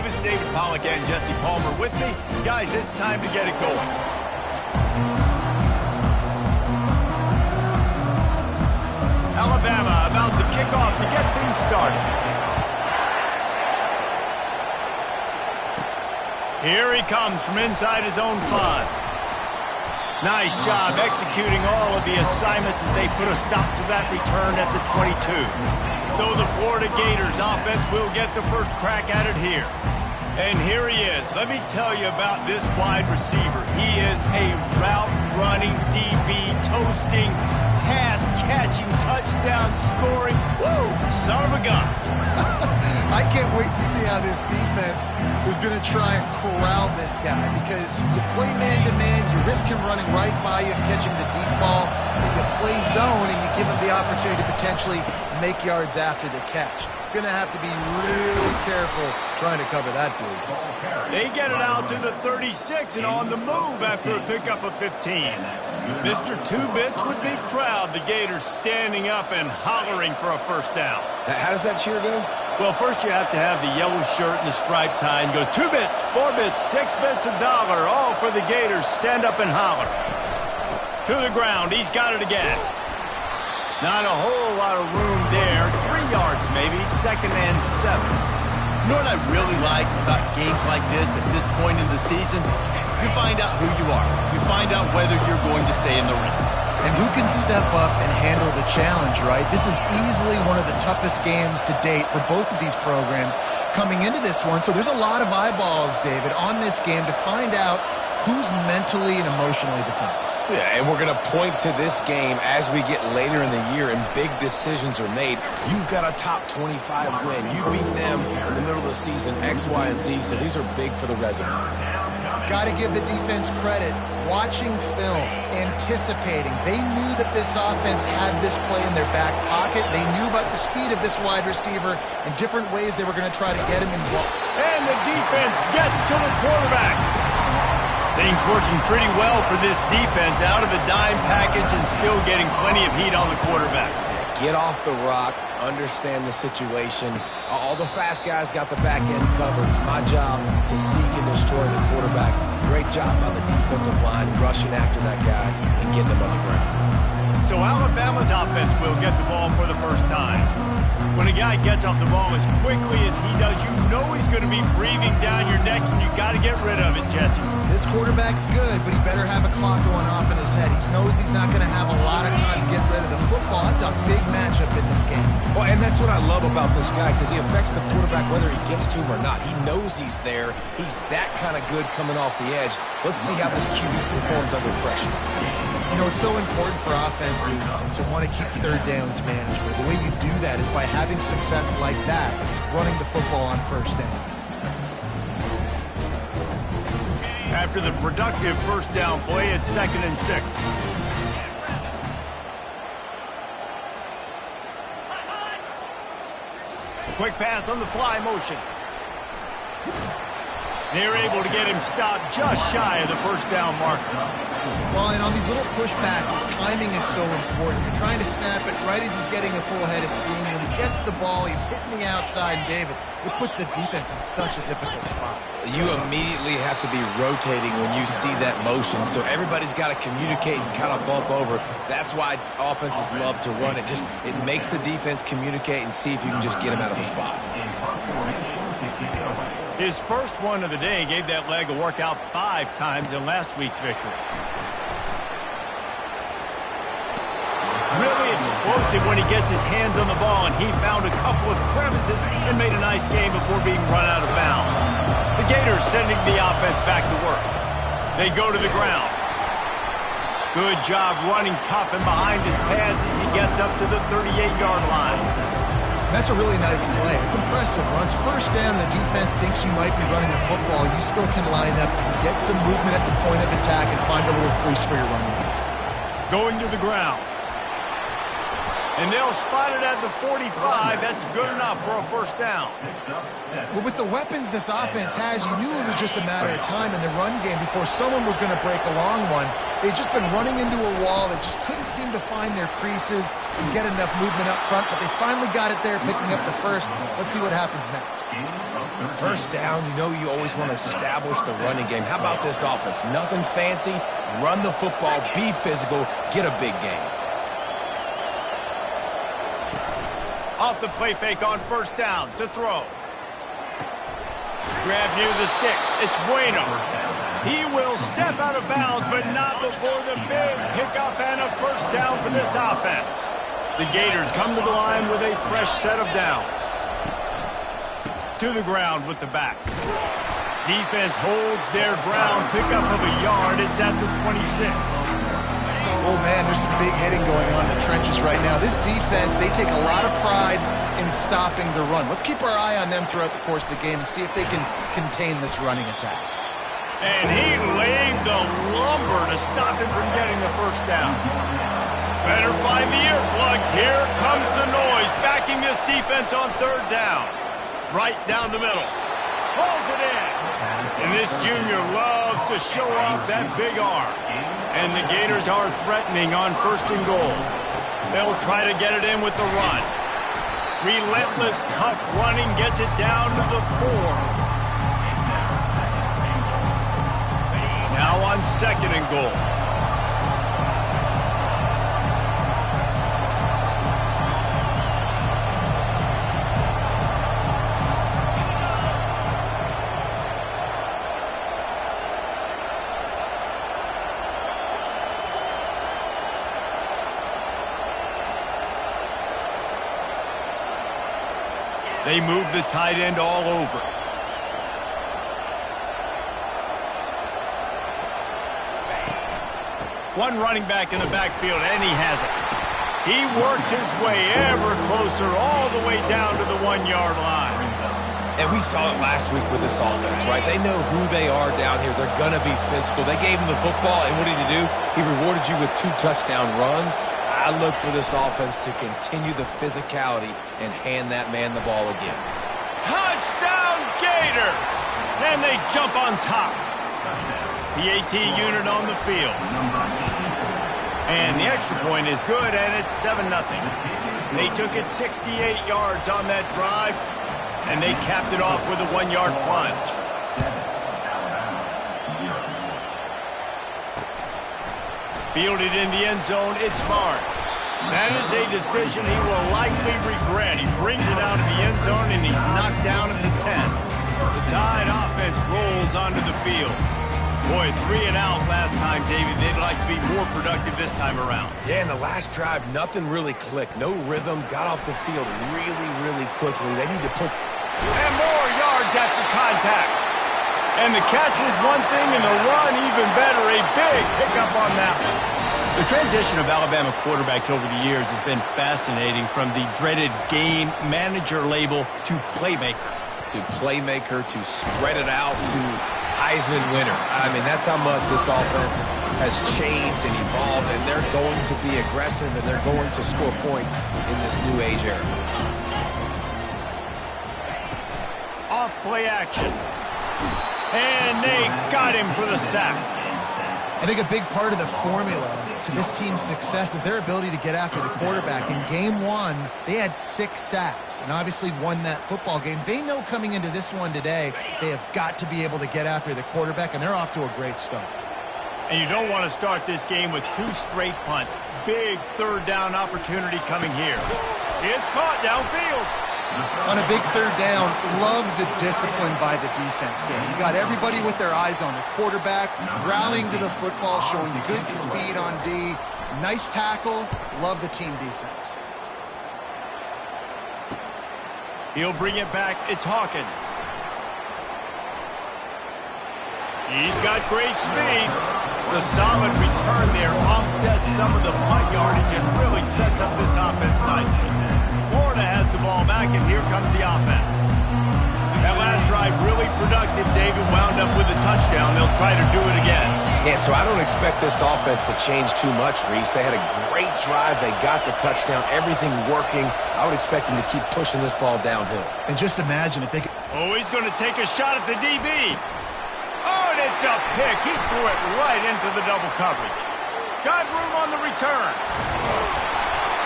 Davis, David Pollack, and Jesse Palmer with me. Guys, it's time to get it going. Alabama about to kick off to get things started. Here he comes from inside his own 5. Nice job executing all of the assignments as they put a stop to that return at the 22. So the Florida Gators offense will get the first crack at it here. And here he is. Let me tell you about this wide receiver. He is a route-running DB, toasting, pass-catching, touchdown-scoring. Woo! Son of a gun. I can't wait to see how this defense is going to try and corral this guy, because you play man-to-man, you risk him running right by you and catching the deep ball, and you play zone and you give him the opportunity to potentially make yards after the catch. Going to have to be really careful trying to cover that dude. They get it out to the 36 and on the move after a pickup of 15. Mr. Two-Bits would be proud. The Gators standing up and hollering for a first down. How does that cheer go? Well, first you have to have the yellow shirt and the striped tie and go 2 bits, 4 bits, 6 bits, $1, all for the Gators. Stand up and holler. To the ground, he's got it again. Not a whole lot of room there. 3 yards maybe, 2nd and 7. You know what I really like about games like this at this point in the season? You find out who you are. You find out whether you're going to stay in the race. And who can step up and handle the challenge, right? This is easily one of the toughest games to date for both of these programs coming into this one. So there's a lot of eyeballs, David, on this game to find out who's mentally and emotionally the toughest. Yeah, and we're going to point to this game as we get later in the year and big decisions are made. You've got a top 25 win. You beat them in the middle of the season, X, Y, and Z, so these are big for the resume. Got to give the defense credit. Watching film, anticipating. They knew that this offense had this play in their back pocket. They knew about the speed of this wide receiver and different ways they were going to try to get him involved. And the defense gets to the quarterback. Things working pretty well for this defense, out of a dime package and still getting plenty of heat on the quarterback. Get off the rock, understand the situation. All the fast guys got the back end covered. It's my job to seek and destroy the quarterback. Great job by the defensive line, rushing after that guy and getting him on the ground. So Alabama's offense will get the ball for the first time. When a guy gets off the ball as quickly as he does, you know he's going to be breathing down your neck, and you got to get rid of it, Jesse. This quarterback's good, but he better have a clock going off in his head. He knows he's not going to have a lot of time to get rid of the football. That's a big matchup in this game. Well, and that's what I love about this guy, because he affects the quarterback whether he gets to him or not. He knows he's there. He's that kind of good coming off the edge. Let's see how this QB performs under pressure. You know, it's so important for offenses to want to keep third downs manageable. The way you do that is by having success like that, running the football on first down. After the productive first down play, it's 2nd and 6. Quick pass on the fly motion. They're able to get him stopped just shy of the first down marker. Well, and on these little push passes, timing is so important. You're trying to snap it right as he's getting a full head of steam. When he gets the ball, he's hitting the outside, David. It puts the defense in such a difficult spot. You immediately have to be rotating when you see that motion, so everybody's got to communicate and kind of bump over. That's why offenses love to run it. It makes the defense communicate and see if you can just get him out of the spot. His first one of the day gave that leg a workout 5 times in last week's victory. Really explosive when he gets his hands on the ball, and he found a couple of crevices and made a nice game before being run out of bounds. The Gators sending the offense back to work. They go to the ground. Good job running tough and behind his pads as he gets up to the 38-yard line. That's a really nice play. It's impressive. Once first down, the defense thinks you might be running the football. You still can line up, get some movement at the point of attack, and find a little crease for your running back. Going to the ground. And they'll spot it at the 45. That's good enough for a first down. Well, with the weapons this offense has, you knew it was just a matter of time in the run game before someone was going to break a long one. They've just been running into a wall. They just couldn't seem to find their creases and get enough movement up front, but they finally got it there, picking up the first. Let's see what happens next. First down, you know you always want to establish the running game. How about this offense? Nothing fancy. Run the football, be physical, get a big gain. Off the play fake on first down to throw. Grab near the sticks. It's Bueno. He will step out of bounds, but not before the big pickup and a first down for this offense. The Gators come to the line with a fresh set of downs. To the ground with the back. Defense holds their ground. Pickup of a yard. It's at the 26. Oh, man, there's some big hitting going on in the trenches right now. This defense, they take a lot of pride in stopping the run. Let's keep our eye on them throughout the course of the game and see if they can contain this running attack. And he laid the lumber to stop him from getting the first down. Better find the earplugs. Here comes the noise, backing this defense on third down. Right down the middle. Pulls it in. And this junior loves to show off that big arm. And the Gators are threatening on first and goal. They'll try to get it in with the run. Relentless, tough running gets it down to the 4. Now on second and goal. They move the tight end all over. One running back in the backfield, and he has it. He works his way ever closer all the way down to the 1-yard line. And we saw it last week with this offense, right? They know who they are down here. They're going to be physical. They gave him the football, and what did he do? He rewarded you with 2 touchdown runs. I look for this offense to continue the physicality and hand that man the ball again. Touchdown, Gator! And they jump on top. The AT unit on the field. And the extra point is good, and it's 7-0. They took it 68 yards on that drive, and they capped it off with a 1-yard plunge. Fielded in the end zone, it's Barnes. That is a decision he will likely regret. He brings it out of the end zone, and he's knocked down at the 10. The Tide offense rolls onto the field. Boy, 3 and out last time, David. They'd like to be more productive this time around. Yeah, in the last drive, nothing really clicked. No rhythm, got off the field really, really quickly. They need to put... And more yards after contact. And the catch was one thing, and the run even better. A big pickup on that one. The transition of Alabama quarterbacks over the years has been fascinating, from the dreaded game manager label to playmaker. To playmaker, to spread it out, to Heisman winner. I mean, that's how much this offense has changed and evolved, and they're going to be aggressive, and they're going to score points in this new age era. Off play action. And they got him for the sack. I think a big part of the formula to this team's success is their ability to get after the quarterback. In game 1, they had 6 sacks and obviously won that football game. They know coming into this one today, they have got to be able to get after the quarterback, and they're off to a great start. And you don't want to start this game with 2 straight punts. Big third down opportunity coming here. It's caught downfield. On a big third down, love the discipline by the defense there. You got everybody with their eyes on the quarterback, rallying to the football, showing good speed on D. Nice tackle. Love the team defense. He'll bring it back. It's Hawkins. He's got great speed. The solid return there offsets some of the punt yardage and really sets up this offense nicely. Florida has the ball back, and here comes the offense. That last drive really productive. David wound up with a touchdown. They'll try to do it again. Yeah, so I don't expect this offense to change too much, Reese. They had a great drive. They got the touchdown. Everything working. I would expect them to keep pushing this ball downhill. And just imagine if they could... Oh, he's going to take a shot at the DB. Oh, and it's a pick. He threw it right into the double coverage. Got room on the return.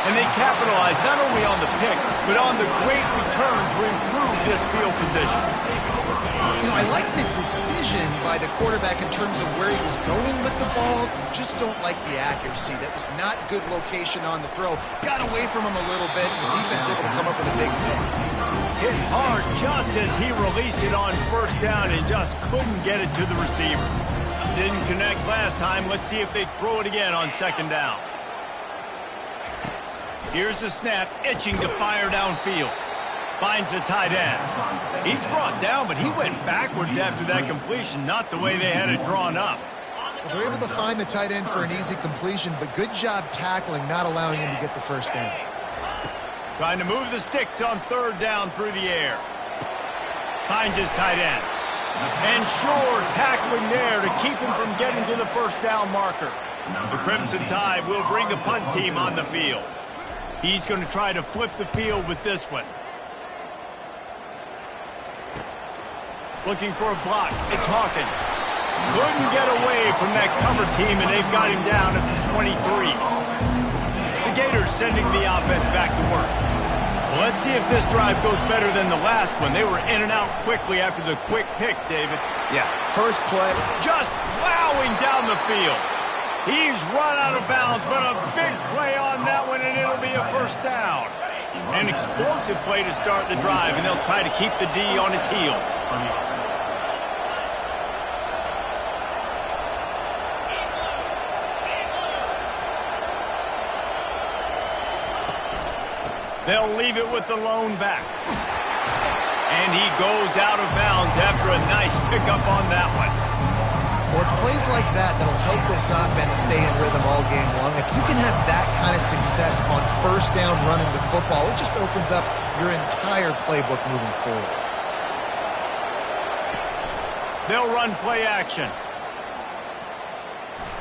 And they capitalized not only on the pick, but on the great return to improve this field position. You know, I like the decision by the quarterback in terms of where he was going with the ball. Just don't like the accuracy. That was not good location on the throw. Got away from him a little bit, and the defense able to come up with a big play. Hit hard just as he released it on first down and just couldn't get it to the receiver. Didn't connect last time. Let's see if they throw it again on second down. Here's the snap, itching to fire downfield. Finds the tight end. He's brought down, but he went backwards after that completion, not the way they had it drawn up. Well, they're able to find the tight end for an easy completion, but good job tackling, not allowing him to get the first down. Trying to move the sticks on third down through the air. Finds his tight end. And sure, tackling there to keep him from getting to the first down marker. The Crimson Tide will bring the punt team on the field. He's going to try to flip the field with this one. Looking for a block. It's Hawkins. Couldn't get away from that cover team, and they've got him down at the 23. The Gators sending the offense back to work. Well, let's see if this drive goes better than the last one. They were in and out quickly after the quick pick, David. Yeah, first play. Just plowing down the field. He's run out of bounds, but a big play on that one, and it'll be a first down. An explosive play to start the drive, and they'll try to keep the D on its heels. They'll leave it with the lone back. And he goes out of bounds after a nice pickup on that one. Well, it's plays like that that'll help this offense stay in rhythm all game long. If you can have that kind of success on first down running the football, it just opens up your entire playbook moving forward. They'll run play action.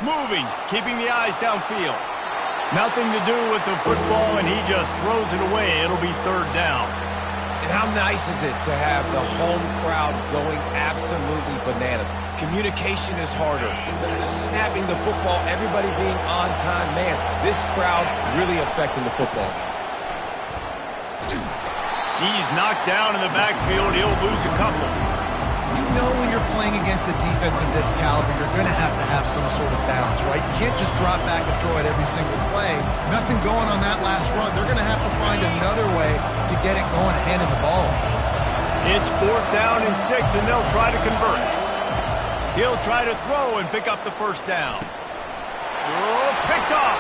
Moving, keeping the eyes downfield. Nothing to do with the football, and he just throws it away. It'll be third down. And how nice is it to have the home crowd going absolutely bananas? Communication is harder. The snapping the football, everybody being on time. Man, this crowd really affecting the football game. He's knocked down in the backfield. He'll lose a couple. You know when you're playing against a defense of this caliber, you're going to have some sort of balance, right? You can't just drop back and throw it every single play. Nothing going on that last run. They're going to have to find another way to get it going, handing the ball. It's fourth down and 6, and they'll try to convert. He'll try to throw and pick up the first down. Oh, picked off.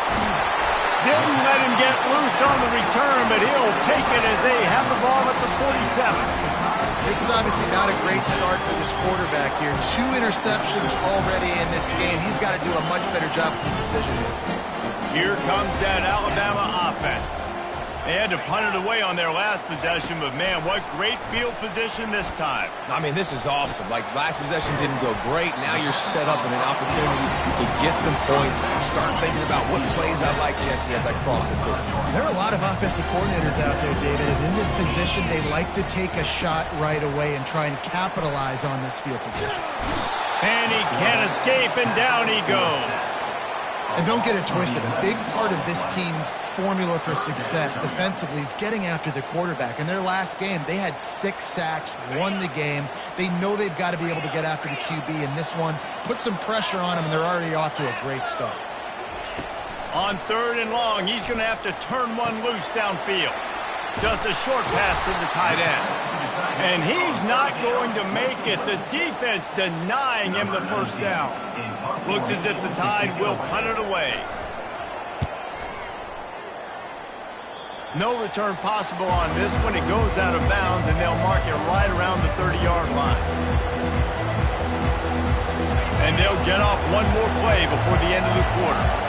Didn't let him get loose on the return, but he'll take it as they have the ball at the 47. This is obviously not a great start for this quarterback here. 2 interceptions already in this game. He's got to do a much better job with his decision. Here comes that Alabama offense. They had to punt it away on their last possession, but man, what great field position this time. I mean, this is awesome. Like, last possession didn't go great. Now you're set up in an opportunity to get some points. Start thinking about what plays I like, Jesse, as I cross the field. There are a lot of offensive coordinators out there, David, and in this position, they like to take a shot right away and try and capitalize on this field position. And he can't escape, and down he goes. And don't get it twisted. A big part of this team's formula for success defensively is getting after the quarterback. In their last game, they had 6 sacks, won the game. They know they've got to be able to get after the QB, and this one put some pressure on them, and they're already off to a great start. On third and long, he's going to have to turn one loose downfield. Just a short pass to the tight end. And he's not going to make it. The defense denying him the first down. Looks as if the Tide will punt it away. No return possible on this one. It goes out of bounds, and they'll mark it right around the 30-yard line. And they'll get off one more play before the end of the quarter.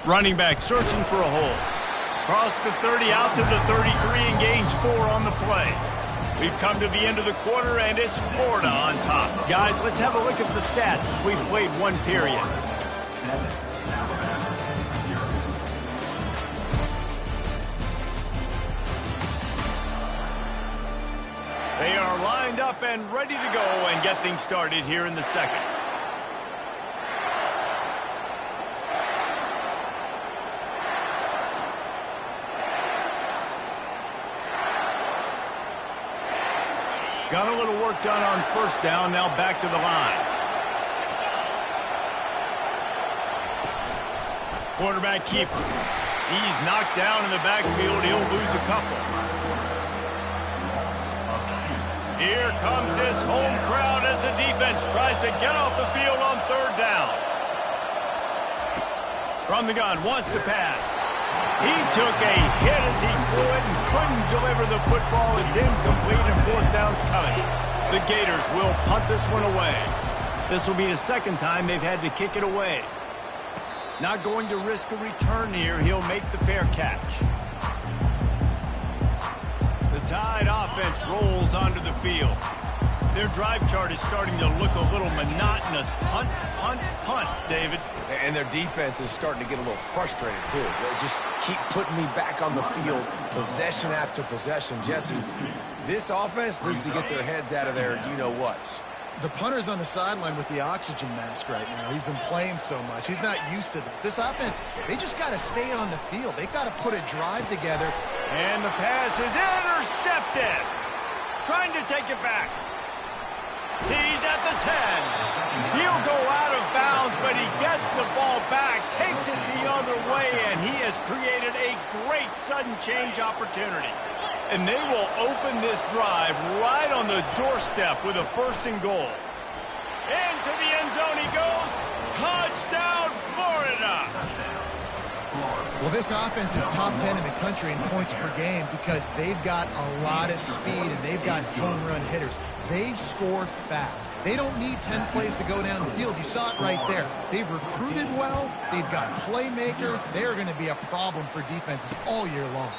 Running back searching for a hole. Cross the 30 out to the 33 and gains 4 on the play. We've come to the end of the quarter, and it's Florida on top. Guys, let's have a look at the stats as we've played one period. They are lined up and ready to go and get things started here in the second. Got a little work done on first down, now back to the line. Quarterback keeper. He's knocked down in the backfield. He'll lose a couple. Here comes this home crowd as the defense tries to get off the field on third down. From the gun, wants to pass. He took a hit as he threw it and couldn't deliver the football. It's incomplete and fourth down's coming. The Gators will punt this one away. This will be the second time they've had to kick it away. Not going to risk a return here. He'll make the fair catch. The Tide offense rolls onto the field. Their drive chart is starting to look a little monotonous. Punt, punt, punt, David. And their defense is starting to get a little frustrated, too. They just keep putting me back on the field, possession after possession. Jesse, this offense needs to get their heads out of their you-know-whats. The punter's on the sideline with the oxygen mask right now. He's been playing so much. He's not used to this. This offense, they just got to stay on the field. They've got to put a drive together. And the pass is intercepted. Trying to take it back. He's at the 10. He'll go out of bounds, but he gets the ball back, takes it the other way, and he has created a great sudden change opportunity. And they will open this drive right on the doorstep with a first and goal. Into the end zone he goes. Touchdown, Florida! Well, this offense is top 10 in the country in points per game because they've got a lot of speed and they've got home run hitters. They score fast. They don't need 10 plays to go down the field. You saw it right there. They've recruited well. They've got playmakers. They're going to be a problem for defenses all year long.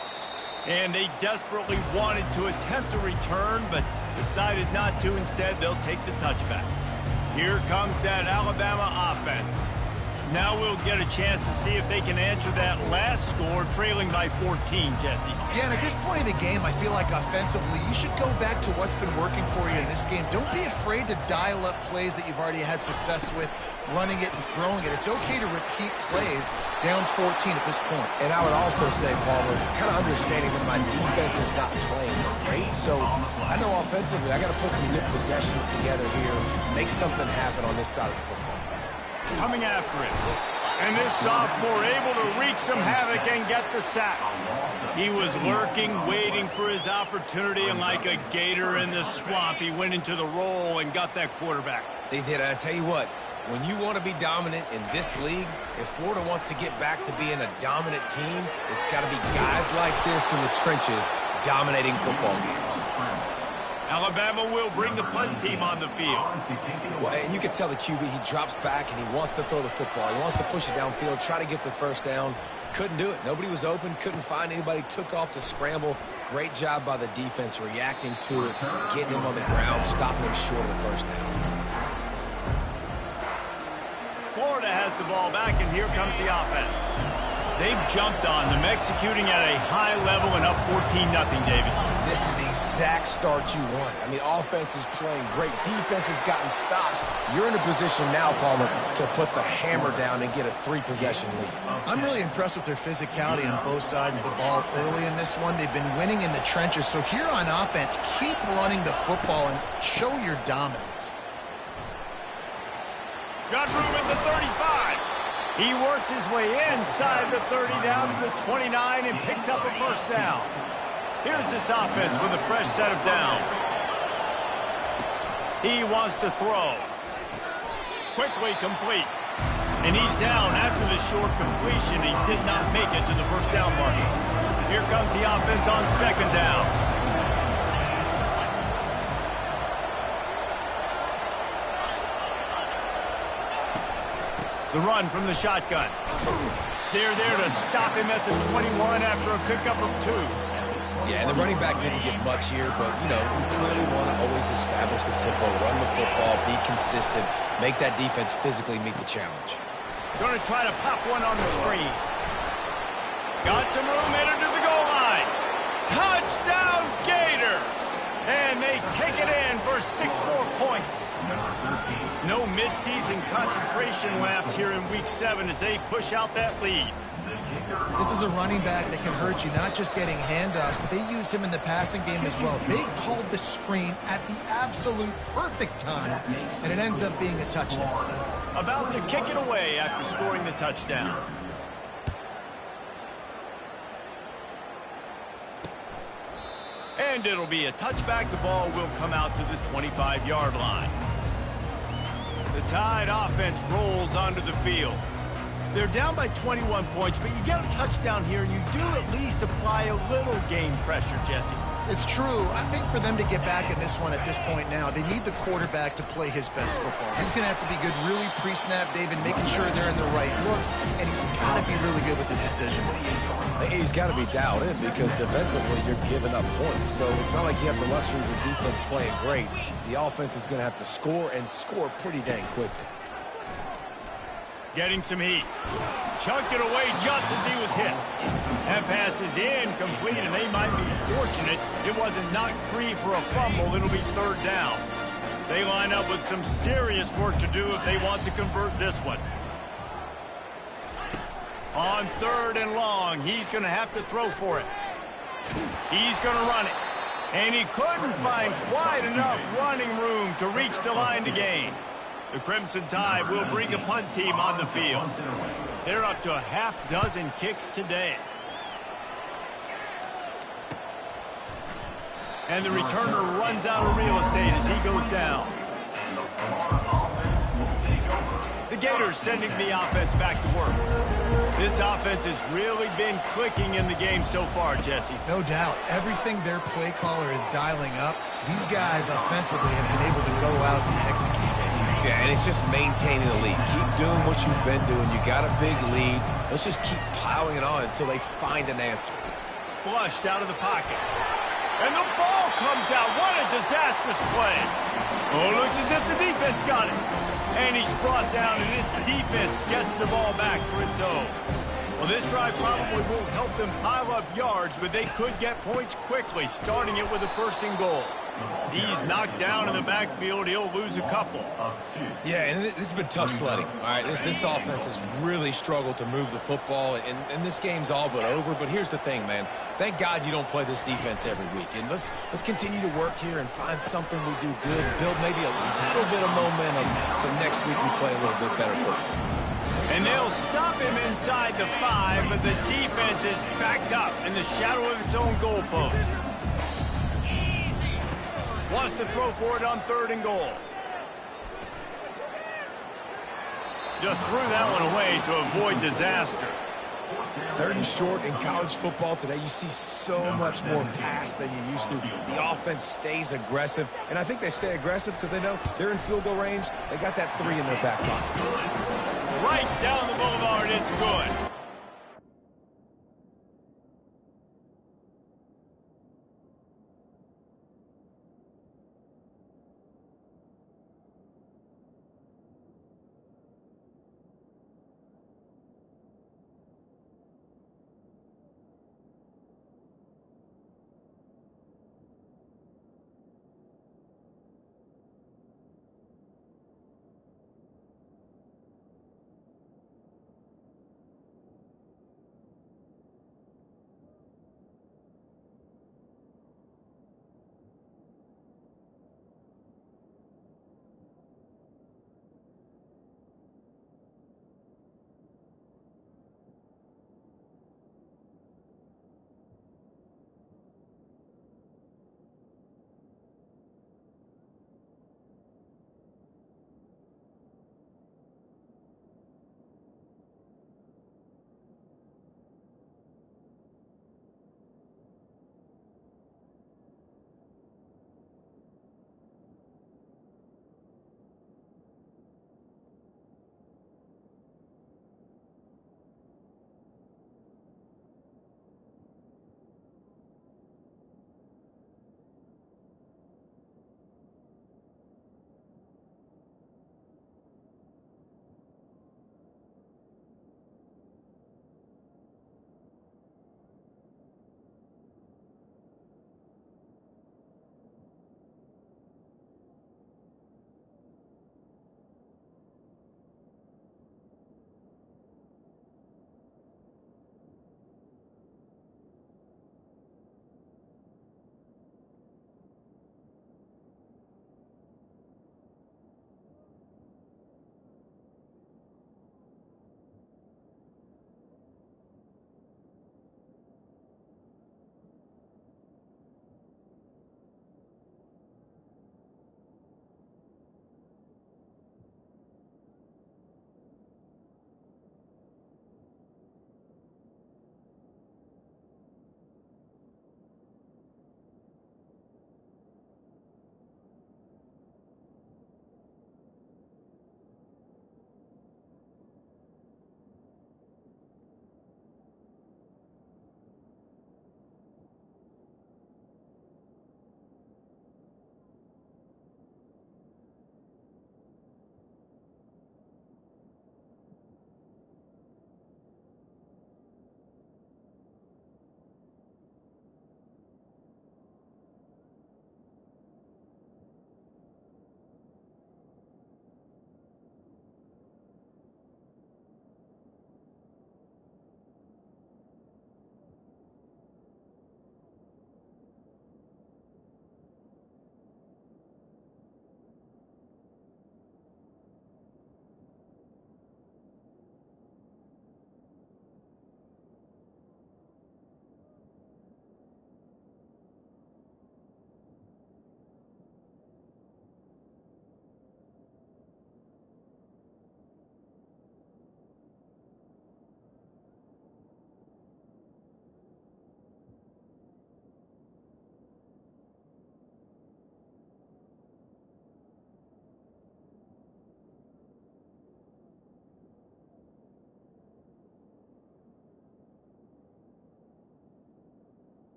And they desperately wanted to attempt a return, but decided not to. Instead, they'll take the touchback. Here comes that Alabama offense. Now we'll get a chance to see if they can answer that last score, trailing by 14, Jesse. Yeah, and at this point in the game, I feel like offensively, you should go back to what's been working for you in this game. Don't be afraid to dial up plays that you've already had success with, running it and throwing it. It's okay to repeat plays down 14 at this point. And I would also say, Palmer, kind of understanding that my defense is not playing great, so I know offensively I got to put some good possessions together here, make something happen on this side of the football. Coming after it. And this sophomore able to wreak some havoc and get the sack. He was lurking, waiting for his opportunity, and like a gator in the swamp, he went into the roll and got that quarterback. They did. I tell you what, when you want to be dominant in this league, if Florida wants to get back to being a dominant team, it's got to be guys like this in the trenches dominating football games. Alabama will bring the punt team on the field. Well, and you can tell the QB, he drops back and he wants to throw the football. He wants to push it downfield, try to get the first down. Couldn't do it. Nobody was open, couldn't find anybody, took off to scramble. Great job by the defense reacting to it, getting him on the ground, stopping him short of the first down. Florida has the ball back, and here comes the offense. They've jumped on them, executing at a high level and up 14-0, David. This is the exact start you want. I mean, offense is playing great. Defense has gotten stops. You're in a position now, Palmer, to put the hammer down and get a 3-possession lead. I'm really impressed with their physicality on both sides of the ball early in this one. They've been winning in the trenches. So here on offense, keep running the football and show your dominance. Got room at the 35. He works his way inside the 30 down to the 29 and picks up a first down. Here's this offense with a fresh set of downs. He wants to throw. Quickly complete. And he's down after the short completion. He did not make it to the first down marker. Here comes the offense on second down. The run from the shotgun. They're there to stop him at the 21 after a pickup of 2. Yeah, and the running back didn't get much here, but, you know, we clearly want to always establish the tempo, run the football, be consistent, make that defense physically meet the challenge. Going to try to pop one on the screen. Got some room, headed to the goal line. Touchdown, Gator! And they take it in for 6 more points. No midseason concentration laps here in Week 7 as they push out that lead. This is a running back that can hurt you, not just getting handoffs, but they use him in the passing game as well. They called the screen at the absolute perfect time, and it ends up being a touchdown. About to kick it away after scoring the touchdown. And it'll be a touchback. The ball will come out to the 25-yard line. The Tide offense rolls onto the field. They're down by 21 points, but you get a touchdown here, and you do at least apply a little game pressure, Jesse. It's true. I think for them to get back in this one at this point now, they need the quarterback to play his best football. He's going to have to be good really pre-snap, David, making sure they're in the right looks, and he's got to be really good with his decision-making. He's got to be dialed in because defensively you're giving up points. So it's not like you have the luxury of the defense playing great. The offense is going to have to score and score pretty dang quickly. Getting some heat. Chunked it away just as he was hit. That pass is incomplete, and they might be fortunate it wasn't knocked free for a fumble. It'll be 3rd down. They line up with some serious work to do if they want to convert this one. On 3rd and long, he's going to have to throw for it. He's going to run it. And he couldn't find quite enough running room to reach the line to gain. The Crimson Tide will bring a punt team on the field. They're up to a half-dozen kicks today. And the returner runs out of real estate as he goes down. The Gators sending the offense back to work. This offense has really been clicking in the game so far, Jesse. No doubt. Everything their play caller is dialing up, these guys offensively have been able to go out and execute. Yeah, and it's just maintaining the lead. Keep doing what you've been doing. You got a big lead. Let's just keep piling it on until they find an answer. Flushed out of the pocket. And the ball comes out. What a disastrous play. Oh, looks as if the defense got it. And he's brought down, and this defense gets the ball back for its own. Well, this drive probably won't help them pile up yards, but they could get points quickly, starting it with a 1st and goal. He's knocked down in the backfield. He'll lose a couple. Yeah, and this has been tough sledding. All right, this offense has really struggled to move the football, and this game's all but over. But here's the thing, man. Thank God you don't play this defense every week. And let's continue to work here and find something we do good, build maybe a little bit of momentum so next week we play a little bit better football. And they'll stop him inside the 5, but the defense is backed up in the shadow of its own goalpost. Wants to throw for it on 3rd and goal. Just threw that one away to avoid disaster. 3rd and short in college football today, you see so much more pass than you used to. The offense stays aggressive, and I think they stay aggressive because they know they're in field goal range. They got that 3 in their back pocket. Right down the boulevard, it's good.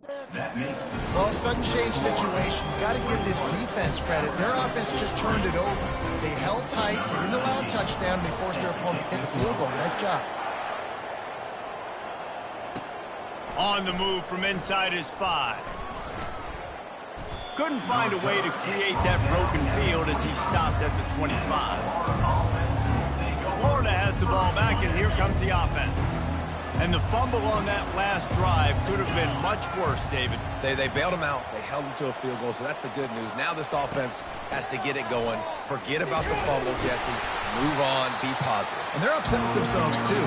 Well, sudden change situation. You got to give this defense credit. Their offense just turned it over. They held tight, they didn't allow a touchdown, and they forced their opponent to kick a field goal. Nice job. On the move from inside his 5. Couldn't find a way to create that broken field as he stopped at the 25. Florida has the ball back, and here comes the offense. And the fumble on that last drive could have been much worse, David. They bailed him out. They held him to a field goal, so that's the good news. Now this offense has to get it going. Forget about the fumble, Jesse. Move on. Be positive. And they're upset with themselves, too.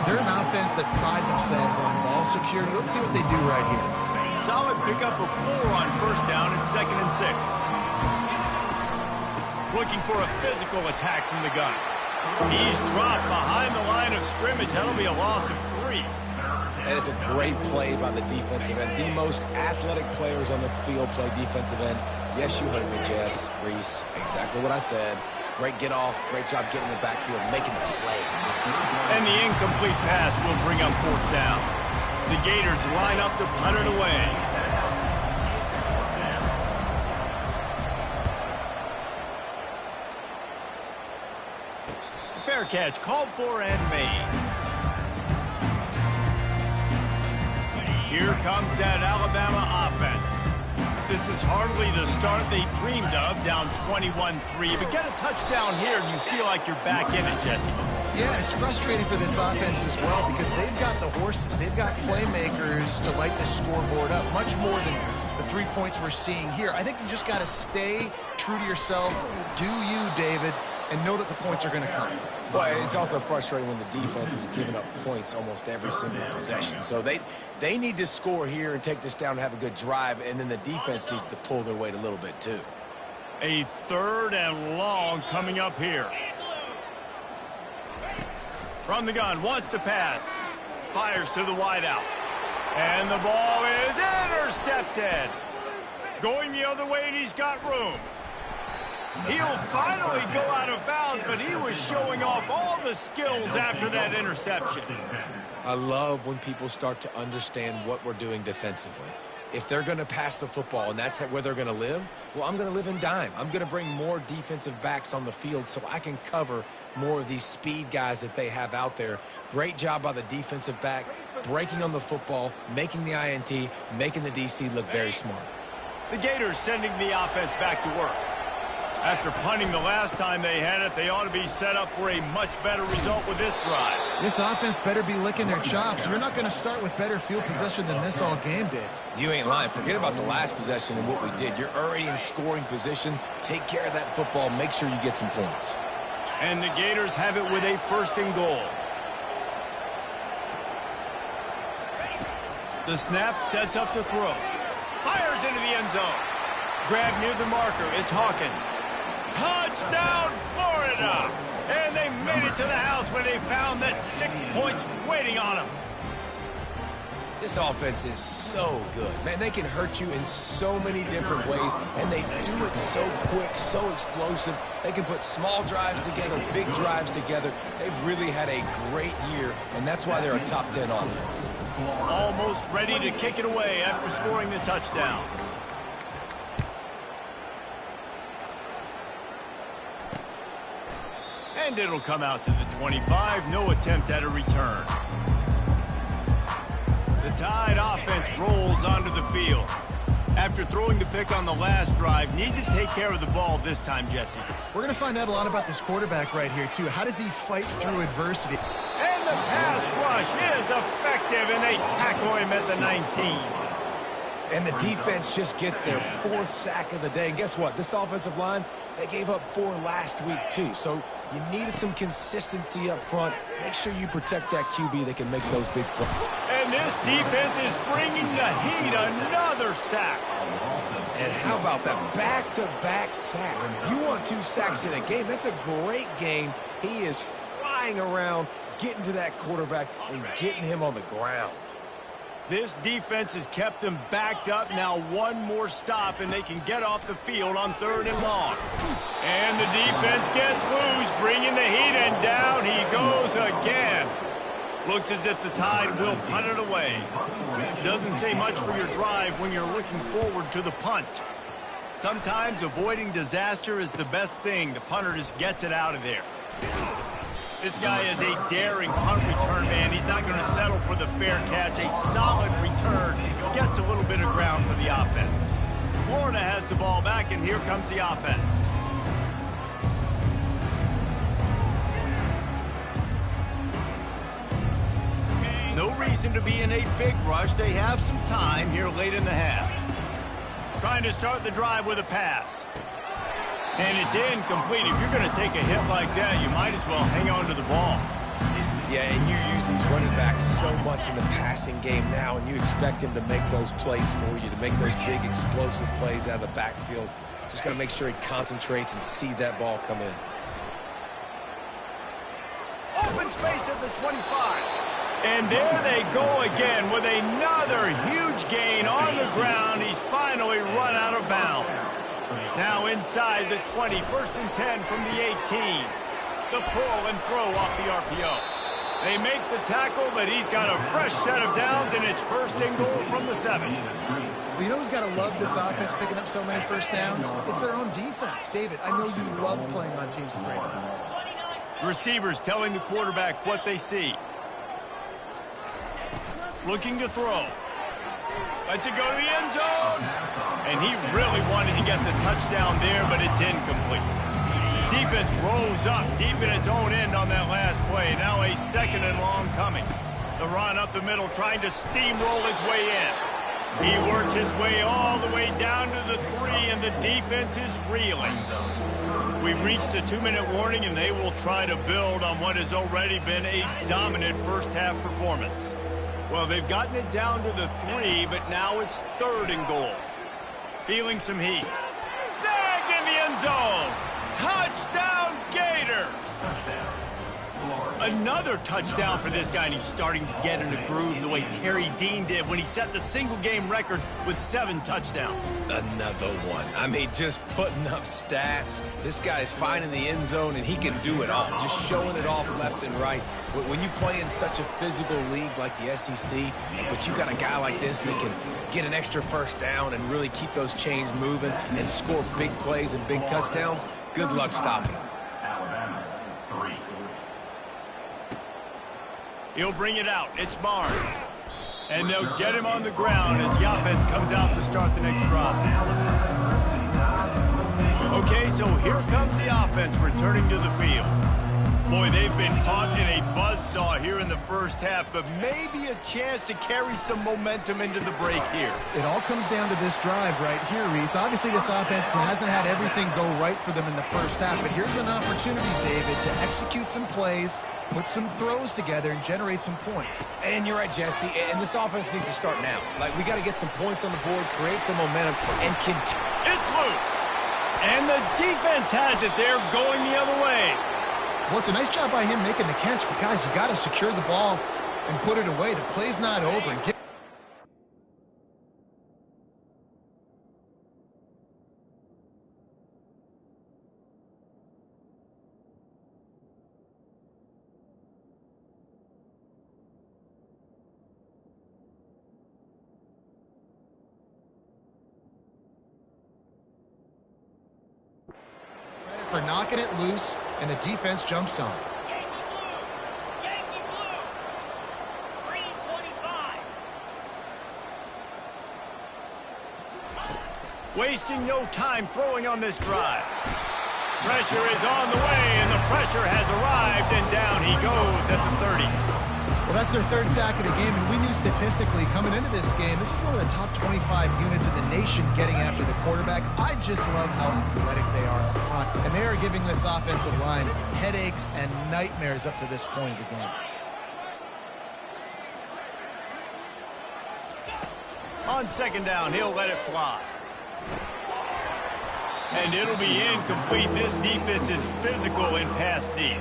They're an offense that pride themselves on ball security. Let's see what they do right here. Solid pickup of 4 on first down and 2nd and 6. Looking for a physical attack from the gun. He's dropped behind the line of scrimmage. That'll be a loss of 3. And it's a great play by the defensive end. The most athletic players on the field play defensive end. Yes, you heard me, Jess, Reese. Exactly what I said. Great get off. Great job getting the backfield, making the play. And the incomplete pass will bring up 4th down. The Gators line up to punt it away. Fair catch called for and made. Here comes that Alabama offense. This is hardly the start they dreamed of, down 21-3. But get a touchdown here and you feel like you're back in it, Jesse. Yeah, it's frustrating for this offense as well because they've got the horses. They've got playmakers to light the scoreboard up, much more than the 3 points we're seeing here. I think you just got to stay true to yourself. Do you, David, and know that the points are going to come. Well, it's also frustrating when the defense is giving up points almost every single possession. So they need to score here and take this down and have a good drive, and then the defense needs to pull their weight a little bit too. A 3rd and long coming up here. From the gun, wants to pass. Fires to the wideout. And the ball is intercepted. Going the other way, and he's got room. He'll finally go out of bounds, but he was showing off all the skills after that interception. I love when people start to understand what we're doing defensively. If they're going to pass the football and that's where they're going to live, well, I'm going to live in dime. I'm going to bring more defensive backs on the field so I can cover more of these speed guys that they have out there. Great job by the defensive back, breaking on the football, making the INT, making the DC look very smart. The Gators sending the offense back to work. After punting the last time they had it, they ought to be set up for a much better result with this drive. This offense better be licking their chops. You're not going to start with better field possession than this all game did. You ain't lying. Forget about the last possession and what we did. You're already in scoring position. Take care of that football. Make sure you get some points. And the Gators have it with a 1st and goal. The snap sets up the throw. Fires into the end zone. Grab near the marker. It's Hawkins. Touchdown, Florida! And they made it to the house when they found that 6 points waiting on them. This offense is so good. Man, they can hurt you in so many different ways, and they do it so quick, so explosive. They can put small drives together, big drives together. They've really had a great year, and that's why they're a top 10 offense. Almost ready to kick it away after scoring the touchdown. And it'll come out to the 25. No attempt at a return. The Tide offense rolls onto the field. After throwing the pick on the last drive, need to take care of the ball this time, Jesse. We're going to find out a lot about this quarterback right here, too. How does he fight through adversity? And the pass rush is effective, and they tackle him at the 19. And the defense just gets their 4th sack of the day. And guess what? This offensive line, they gave up 4 last week, too. So you need some consistency up front. Make sure you protect that QB that can make those big plays. And this defense is bringing the heat. Another sack. And how about that back-to-back sack? You want 2 sacks in a game. That's a great game. He is flying around, getting to that quarterback and getting him on the ground. This defense has kept them backed up. Now one more stop, and they can get off the field on 3rd and long. And the defense gets loose, bringing the heat, and down he goes again. Looks as if the Tide will punt it away. Doesn't say much for your drive when you're looking forward to the punt. Sometimes avoiding disaster is the best thing. The punter just gets it out of there. This guy is a daring punt return man. He's not going to settle for the fair catch. A solid return. Gets a little bit of ground for the offense. Florida has the ball back, and here comes the offense. No reason to be in a big rush. They have some time here late in the half. Trying to start the drive with a pass. And it's incomplete. If you're going to take a hit like that, you might as well hang on to the ball. Yeah, and you use these running backs so much in the passing game now, and you expect him to make those plays for you, to make those big explosive plays out of the backfield. Just got to make sure he concentrates and see that ball come in. Open space at the 25. And there they go again with another huge gain on the ground. He's finally run out of bounds. Now inside the 20, 1st and 10 from the 18. The pull and throw off the RPO. They make the tackle, but he's got a fresh set of downs, and it's 1st and goal from the 7. Well, you know who's got to love this offense picking up so many first downs? It's their own defense. David, I know you love playing on teams with great defenses. Receivers telling the quarterback what they see. Looking to throw. Lets it go to the end zone. And he really wanted to get the touchdown there, but it's incomplete. Defense rose up deep in its own end on that last play. Now a 2nd and long coming. The run up the middle, trying to steamroll his way in. He works his way all the way down to the 3, and the defense is reeling. We've reached the 2-minute warning, and they will try to build on what has already been a dominant first-half performance. Well, they've gotten it down to the 3, but now it's 3rd and goal. Feeling some heat. Snagged in the end zone. Touchdown, Gator. Another touchdown for this guy, and he's starting to get in a groove the way Terry Dean did when he set the single-game record with 7 touchdowns. Another one. I mean, just putting up stats. This guy's finding the end zone, and he can do it all. Just showing it off left and right. When you play in such a physical league like the SEC, but you got a guy like this that can get an extra first down and really keep those chains moving and score big plays and big touchdowns, good luck stopping him. He'll bring it out. It's Barnes. And they'll get him on the ground as the offense comes out to start the next drive. Okay, so here comes the offense returning to the field. Boy, they've been caught in a buzzsaw here in the first half, but maybe a chance to carry some momentum into the break here. It all comes down to this drive right here, Reese. Obviously, this offense hasn't had everything go right for them in the first half, but here's an opportunity, David, to execute some plays, put some throws together, and generate some points. And you're right, Jesse, and this offense needs to start now. Like, we got to get some points on the board, create some momentum, and continue. It's loose. And the defense has it there, going the other way. Well, it's a nice job by him making the catch, but guys, you got to secure the ball and put it away. The play's not over. And for knocking it loose, and the defense jumps on. Yankee blue. Green 25. Wasting no time throwing on this drive. Pressure is on the way, and the pressure has arrived, and down he goes at the 30. Well, that's their 3rd sack of the game, and we knew statistically coming into this game, this is one of the top 25 units in the nation getting after the quarterback. I just love how athletic they are up front, and they are giving this offensive line headaches and nightmares up to this point of the game. On 2nd down, he'll let it fly. And it'll be incomplete. This defense is physical in pass deep.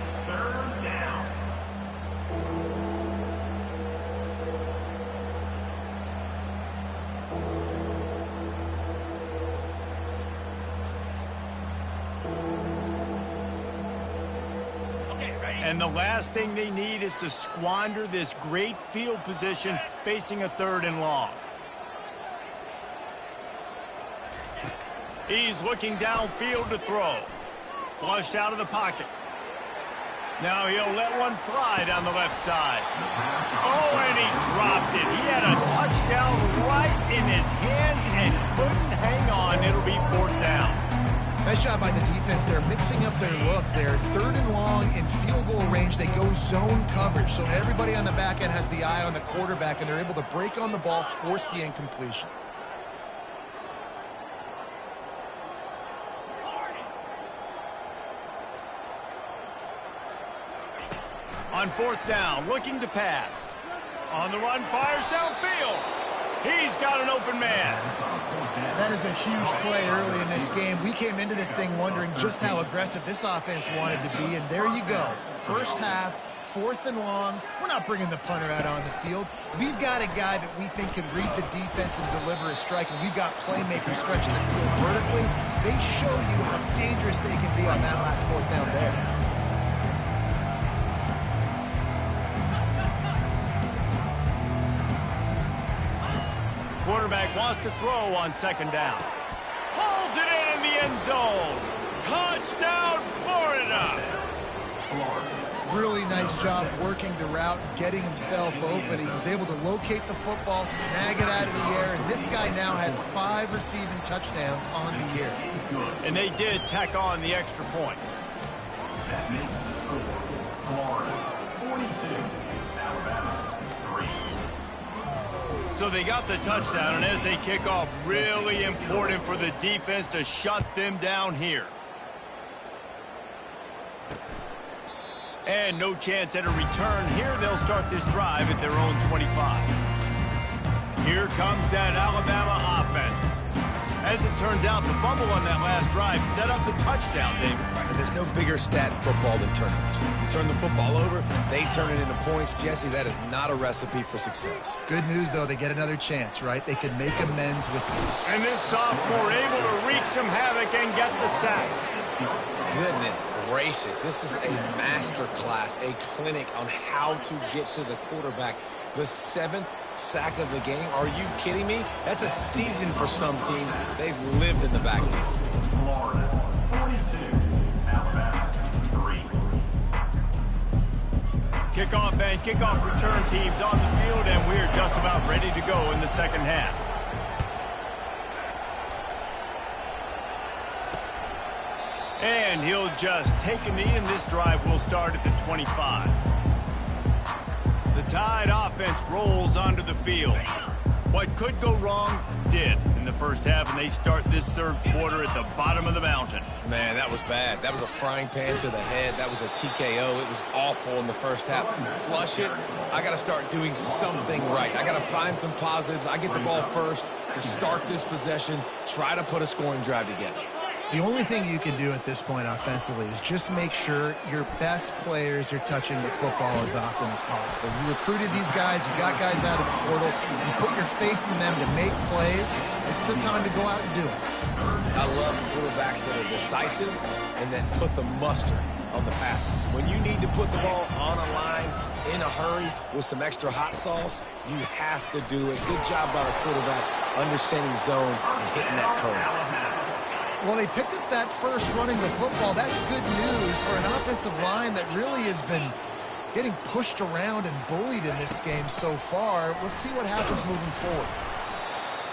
And the last thing they need is to squander this great field position facing a 3rd and long. He's looking downfield to throw. Flushed out of the pocket. Now he'll let one fly down the left side. Oh, and he dropped it. He had a touchdown right in his hands and couldn't hang on. It'll be 4th down. Nice job by the defense. They're mixing up their look. They're 3rd and long in field goal range. They go zone coverage. So everybody on the back end has the eye on the quarterback, and they're able to break on the ball, force the incompletion. On 4th down, looking to pass. On the run, fires downfield. He's got an open man. That is a huge play early in this game. We came into this thing wondering just how aggressive this offense wanted to be, and there you go. First half, 4th and long. We're not bringing the punter out on the field. We've got a guy that we think can read the defense and deliver a strike, and we've got playmakers stretching the field vertically. They show you how dangerous they can be on that last 4th down there. Quarterback wants to throw on 2nd down. Pulls it in the end zone. Touchdown, Florida! Really nice job working the route, getting himself open. He was able to locate the football, snag it out of the air, and this guy now has 5 receiving touchdowns on the year. And they did tack on the extra point. That makes the score Florida 42, Alabama 3. So they got the touchdown, and as they kick off, really important for the defense to shut them down here. And no chance at a return here. They'll start this drive at their own 25. Here comes that Alabama offense. As it turns out, the fumble on that last drive set up the touchdown, David. And there's no bigger stat in football than turnovers. You turn the football over, they turn it into points. Jesse, that is not a recipe for success. Good news, though, they get another chance, right? They can make amends with... And this sophomore able to wreak some havoc and get the sack. Goodness gracious, this is a master class, a clinic on how to get to the quarterback. The 7th sack of the game. Are you kidding me? That's a season for some teams. They've lived in the backfield. Florida 42, Alabama 3. Kickoff and kickoff return teams on the field, and we're just about ready to go in the 2nd half. And he'll just take a knee, and this drive will start at the 25. The Tide offense rolls onto the field. What could go wrong did in the first half, and they start this 3rd quarter at the bottom of the mountain. Man, that was bad. That was a frying pan to the head. That was a TKO. It was awful in the first half. Flush it. I got to start doing something right. I got to find some positives. I get the ball first to start this possession, try to put a scoring drive together. The only thing you can do at this point offensively is just make sure your best players are touching the football as often as possible. You recruited these guys, you got guys out of the portal, you put your faith in them to make plays. This is the time to go out and do it. I love quarterbacks that are decisive and that put the mustard on the passes. When you need to put the ball on a line in a hurry with some extra hot sauce, you have to do it. Good job by the quarterback understanding zone and hitting that curve. Well, they picked up that first running the football. That's good news for an offensive line that really has been getting pushed around and bullied in this game so far. Let's see what happens moving forward.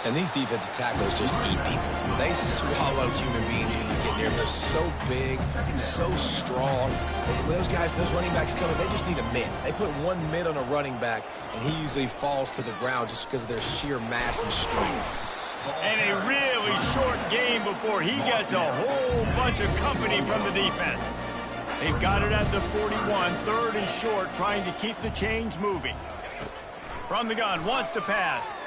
And these defensive tackles just eat people. They swallow human beings when you get near them. They're so big, so strong. Those guys, those running backs coming, they just need a mid. They put one mid on a running back, and he usually falls to the ground just because of their sheer mass and strength. And a really short game before he gets a whole bunch of company from the defense. They've got it at the 41, 3rd and short, trying to keep the chains moving. From the gun, wants to pass.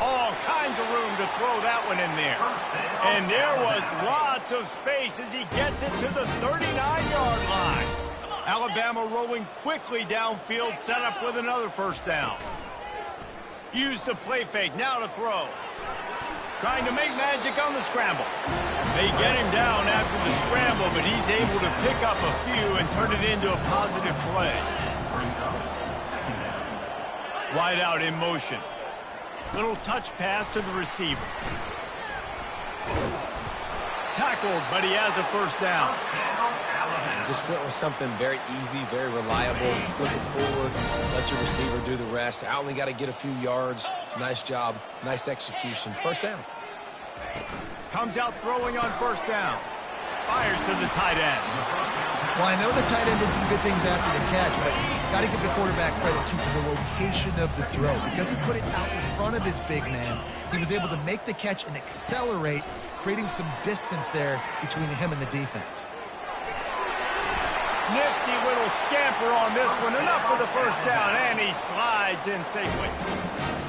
All kinds of room to throw that one in there. And there was lots of space as he gets it to the 39-yard line. Alabama rolling quickly downfield, set up with another 1st down. Use the play fake, now to throw. trying to make magic on the scramble. They get him down after the scramble, but he's able to pick up a few and turn it into a positive play. Wide out in motion. Little touch pass to the receiver. Tackled, but he has a first down. And just went with something very easy, very reliable. Flip it forward, let your receiver do the rest. I only got to get a few yards. Nice job, nice execution. First down. Comes out throwing on first down. Fires to the tight end. Well, I know the tight end did some good things after the catch, but got to give the quarterback credit to the location of the throw. Because he put it out in front of his big man, he was able to make the catch and accelerate, creating some distance there between him and the defense. Nifty little scamper on this one. Enough for the first down, and he slides in safely.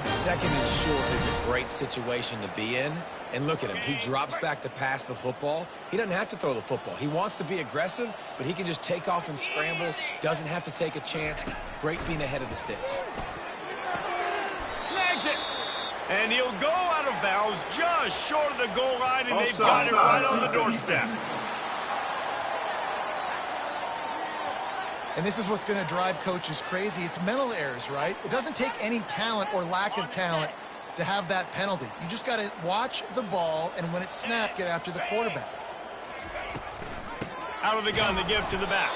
Second and short is a great situation to be in. And look at him. He drops back to pass the football. He doesn't have to throw the football. He wants to be aggressive, but he can just take off and scramble. Doesn't have to take a chance. Great being ahead of the sticks. Snags it. And he'll go out of bounds just short of the goal line, and they've got it right on the doorstep. And this is what's going to drive coaches crazy. It's mental errors, right? It doesn't take any talent or lack of talent to have that penalty. You just got to watch the ball, and when it's snapped, get after the quarterback. Out of the gun to give to the back.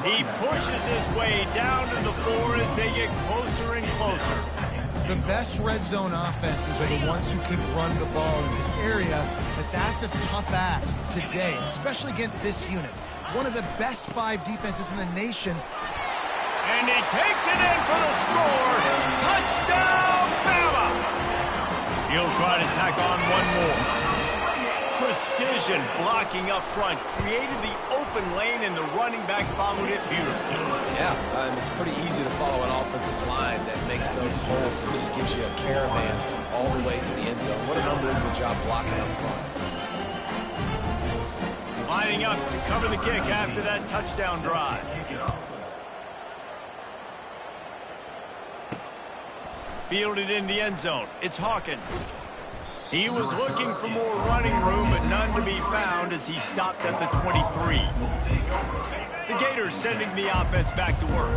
He pushes his way down to the floor as they get closer and closer. The best red zone offenses are the ones who can run the ball in this area, but that's a tough ask today, especially against this unit. One of the best 5 defenses in the nation. And he takes it in for the score. Touchdown, Bama! He'll try to tack on one more. Precision blocking up front created the open lane, and the running back followed it beautifully. Yeah, it's pretty easy to follow an offensive line that makes those holes and just gives you a caravan all the way to the end zone. What an unbelievable job blocking up front. Lining up to cover the kick after that touchdown drive. Fielded in the end zone. It's Hawkins. He was looking for more running room, but none to be found as he stopped at the 23. The Gators sending the offense back to work.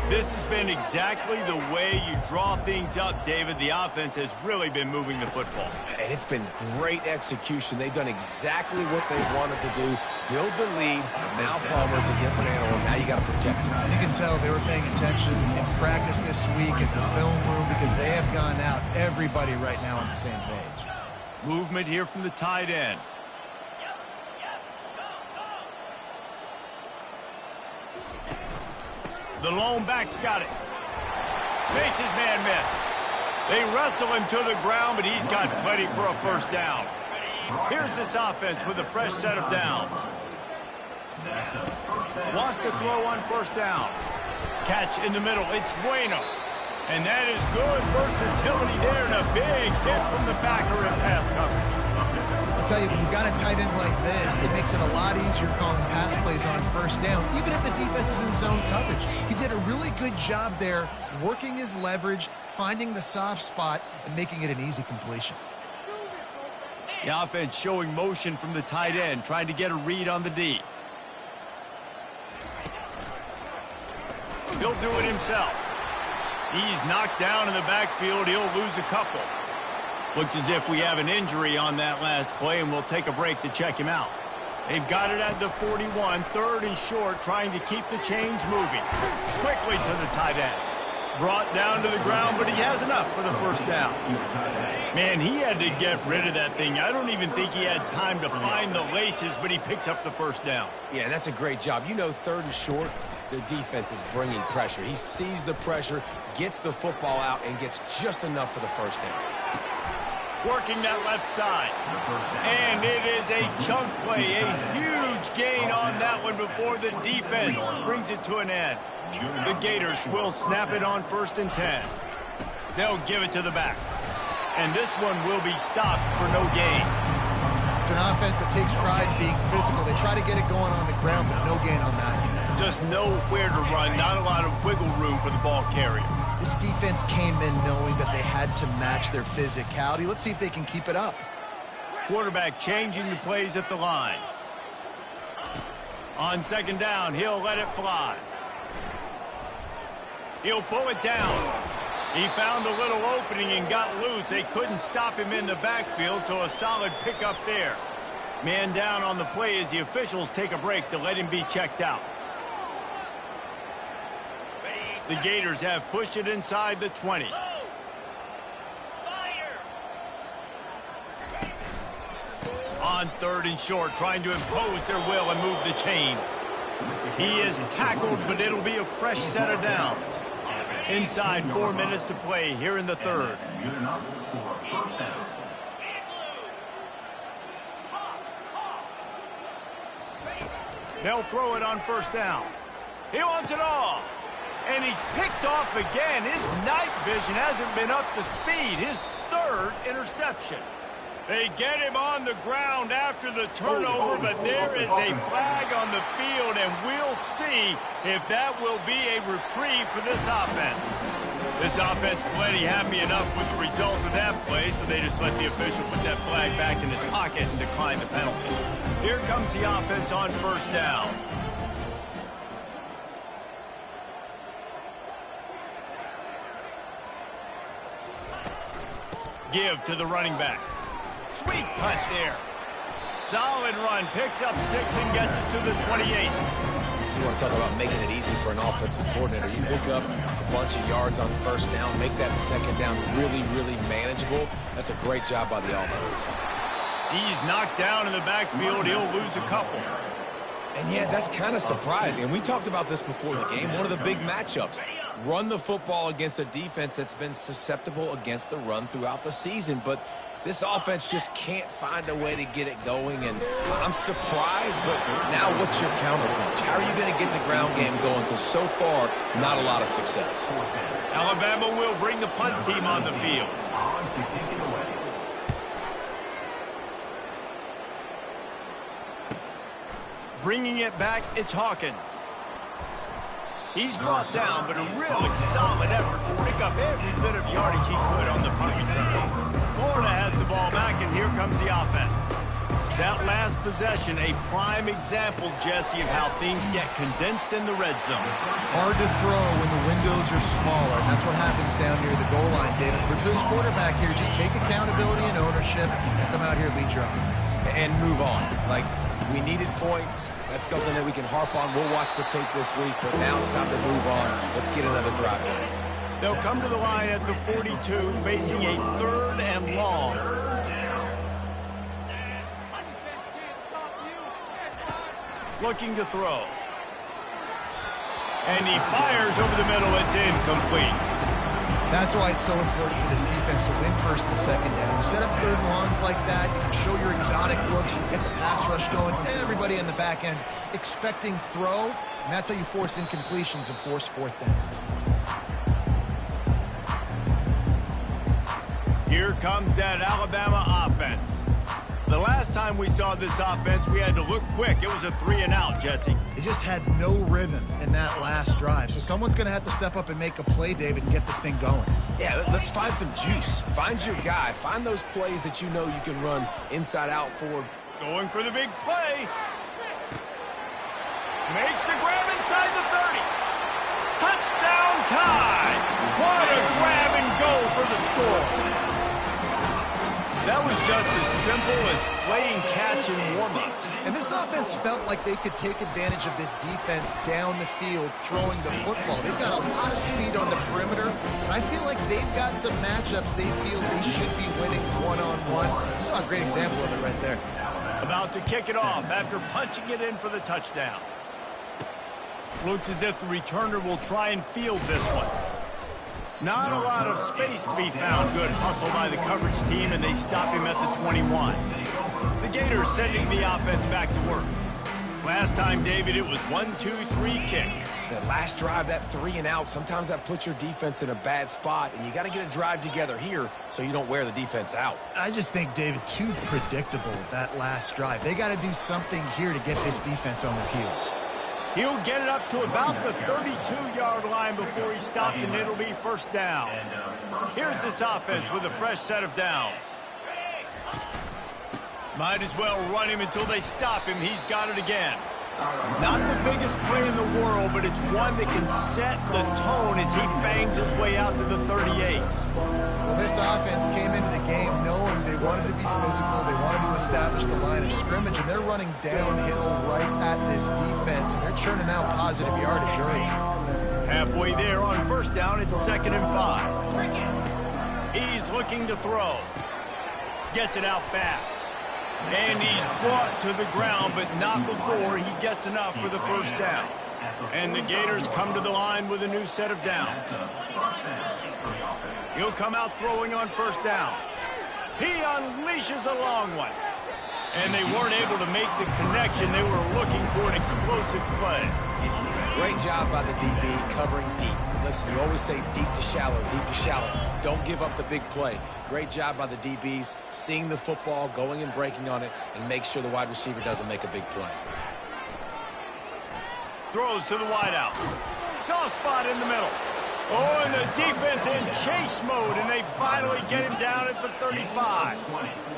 This has been exactly the way you draw things up, David. The offense has really been moving the football. And it's been great execution. They've done exactly what they wanted to do. Build the lead. Now Palmer's a different animal. Now you got to protect him. You can tell they were paying attention in practice this week at the film room because they have gone out, everybody right now on the same page. Movement here from the tight end. The lone back's got it. Makes his man miss. They wrestle him to the ground, but he's got plenty for a first down. Here's this offense with a fresh set of downs. Wants to throw on first down. Catch in the middle. It's Bueno. And that is good versatility there, and a big hit from the backer in pass coverage. I'll tell you, when you've got a tight end like this, it makes it a lot easier calling pass plays on first down, even if the defense is in zone coverage. He did a really good job there, working his leverage, finding the soft spot, and making it an easy completion. The offense showing motion from the tight end, trying to get a read on the D. He'll do it himself. He's knocked down in the backfield. He'll lose a couple. Looks as if we have an injury on that last play, and we'll take a break to check him out. They've got it at the 41, third and short, trying to keep the chains moving. Quickly to the tight end. Brought down to the ground, but he has enough for the first down. Man, he had to get rid of that thing. I don't even think he had time to find the laces, but he picks up the first down. Yeah, that's a great job. You know, third and short, the defense is bringing pressure. He sees the pressure, gets the football out, and gets just enough for the first down. Working that left side. And it is a chunk play, a huge gain on that one before the defense brings it to an end. The Gators will snap it on 1st and 10. They'll give it to the back. And this one will be stopped for no gain. It's an offense that takes pride in being physical. They try to get it going on the ground, but no gain on that. just nowhere to run. Not a lot of wiggle room for the ball carrier. This defense came in knowing that they had to match their physicality. Let's see if they can keep it up. Quarterback changing the plays at the line. On second down, he'll let it fly. He'll pull it down. He found a little opening and got loose. They couldn't stop him in the backfield, so a solid pickup there. Man down on the play as the officials take a break to let him be checked out. The Gators have pushed it inside the 20. On third and short, trying to impose their will and move the chains. He is tackled, but it'll be a fresh set of downs. Inside 4 minutes to play here in the third. Good enough for a first down. They'll throw it on first down. He wants it all. And he's picked off again. His night vision hasn't been up to speed. His third interception. They get him on the ground after the turnover, but there is a flag on the field, and we'll see if that will be a reprieve for this offense. This offense plenty happy enough with the result of that play, so they just let the official put that flag back in his pocket and decline the penalty. Here comes the offense on first down. Give to the running back. Sweet punt there. Solid run. Picks up 6 and gets it to the 28. You want to talk about making it easy for an offensive coordinator. You pick up a bunch of yards on first down, make that second down really, really manageable. That's a great job by the offense. He's knocked down in the backfield. He'll lose a couple. And yeah, that's kind of surprising. And we talked about this before the game. One of the big matchups. Run the football against a defense that's been susceptible against the run throughout the season. But this offense just can't find a way to get it going. And I'm surprised, but now what's your counterpunch? How are you going to get the ground game going? Because so far, not a lot of success. Alabama will bring the punt team on the field. Bringing it back, it's Hawkins. He's brought down, but a really solid effort to pick up every bit of yardage he could on the punt return. Florida has the ball back, and here comes the offense. That last possession, a prime example, Jesse, of how things get condensed in the red zone. Hard to throw when the windows are smaller. That's what happens down near the goal line, David. But for this quarterback here, just take accountability and ownership and come out here and lead your offense. And move on. Like, we needed points. That's something that we can harp on. We'll watch the tape this week, but now it's time to move on. Let's get another drive going. They'll come to the line at the 42, facing a third and long. Looking to throw. And he fires over the middle. It's incomplete. That's why it's so important for this defense to win first and second down. You set up third and longs like that, you can show your exotic looks, you can get the pass rush going, everybody in the back end expecting throw, and that's how you force incompletions and force fourth downs. Here comes that Alabama offense. The last time we saw this offense, we had to look quick. It was a 3-and-out, Jesse. They just had no rhythm in that last drive. So someone's going to have to step up and make a play, David, and get this thing going. Yeah, let's find some juice. Find your guy. Find those plays that you know you can run inside out for. Going for the big play. Makes the grab inside the 30. Touchdown tie. What a grab and go for the score. That was just as simple as playing catch in warm-ups. And this offense felt like they could take advantage of this defense down the field, throwing the football. They've got a lot of speed on the perimeter. And I feel like they've got some matchups they feel they should be winning one-on-one. You saw a great example of it right there. About to kick it off after punching it in for the touchdown. Looks as if the returner will try and field this one. Not a lot of space to be found. Good hustle by the coverage team, and they stop him at the 21. The Gators sending the offense back to work. Last time, David, it was 1-2-3 kick. That last drive, that 3-and-out, sometimes that puts your defense in a bad spot, and you got to get a drive together here so you don't wear the defense out. I just think, David, too predictable, that last drive. They got to do something here to get this defense on their heels. He'll get it up to about the 32-yard line before he's stopped, and it'll be first down. Here's this offense with a fresh set of downs. Might as well run him until they stop him. He's got it again. Not the biggest play in the world, but it's one that can set the tone as he bangs his way out to the 38. Well, this offense came into the game knowing they wanted to be physical, they wanted to establish the line of scrimmage, and they're running downhill right at this defense, and they're churning out positive yardage early. Halfway there on first down, it's 2nd and 5. He's looking to throw. Gets it out fast. And he's brought to the ground, but not before he gets enough for the first down. And the Gators come to the line with a new set of downs. He'll come out throwing on first down. He unleashes a long one. And they weren't able to make the connection. They were looking for an explosive play. Great job by the DB covering deep. Listen, you always say deep to shallow, deep to shallow. Don't give up the big play. Great job by the DBs, seeing the football, going and breaking on it, and make sure the wide receiver doesn't make a big play. Throws to the wideout. Soft spot in the middle. Oh, and the defense in chase mode, and they finally get him down at the 35.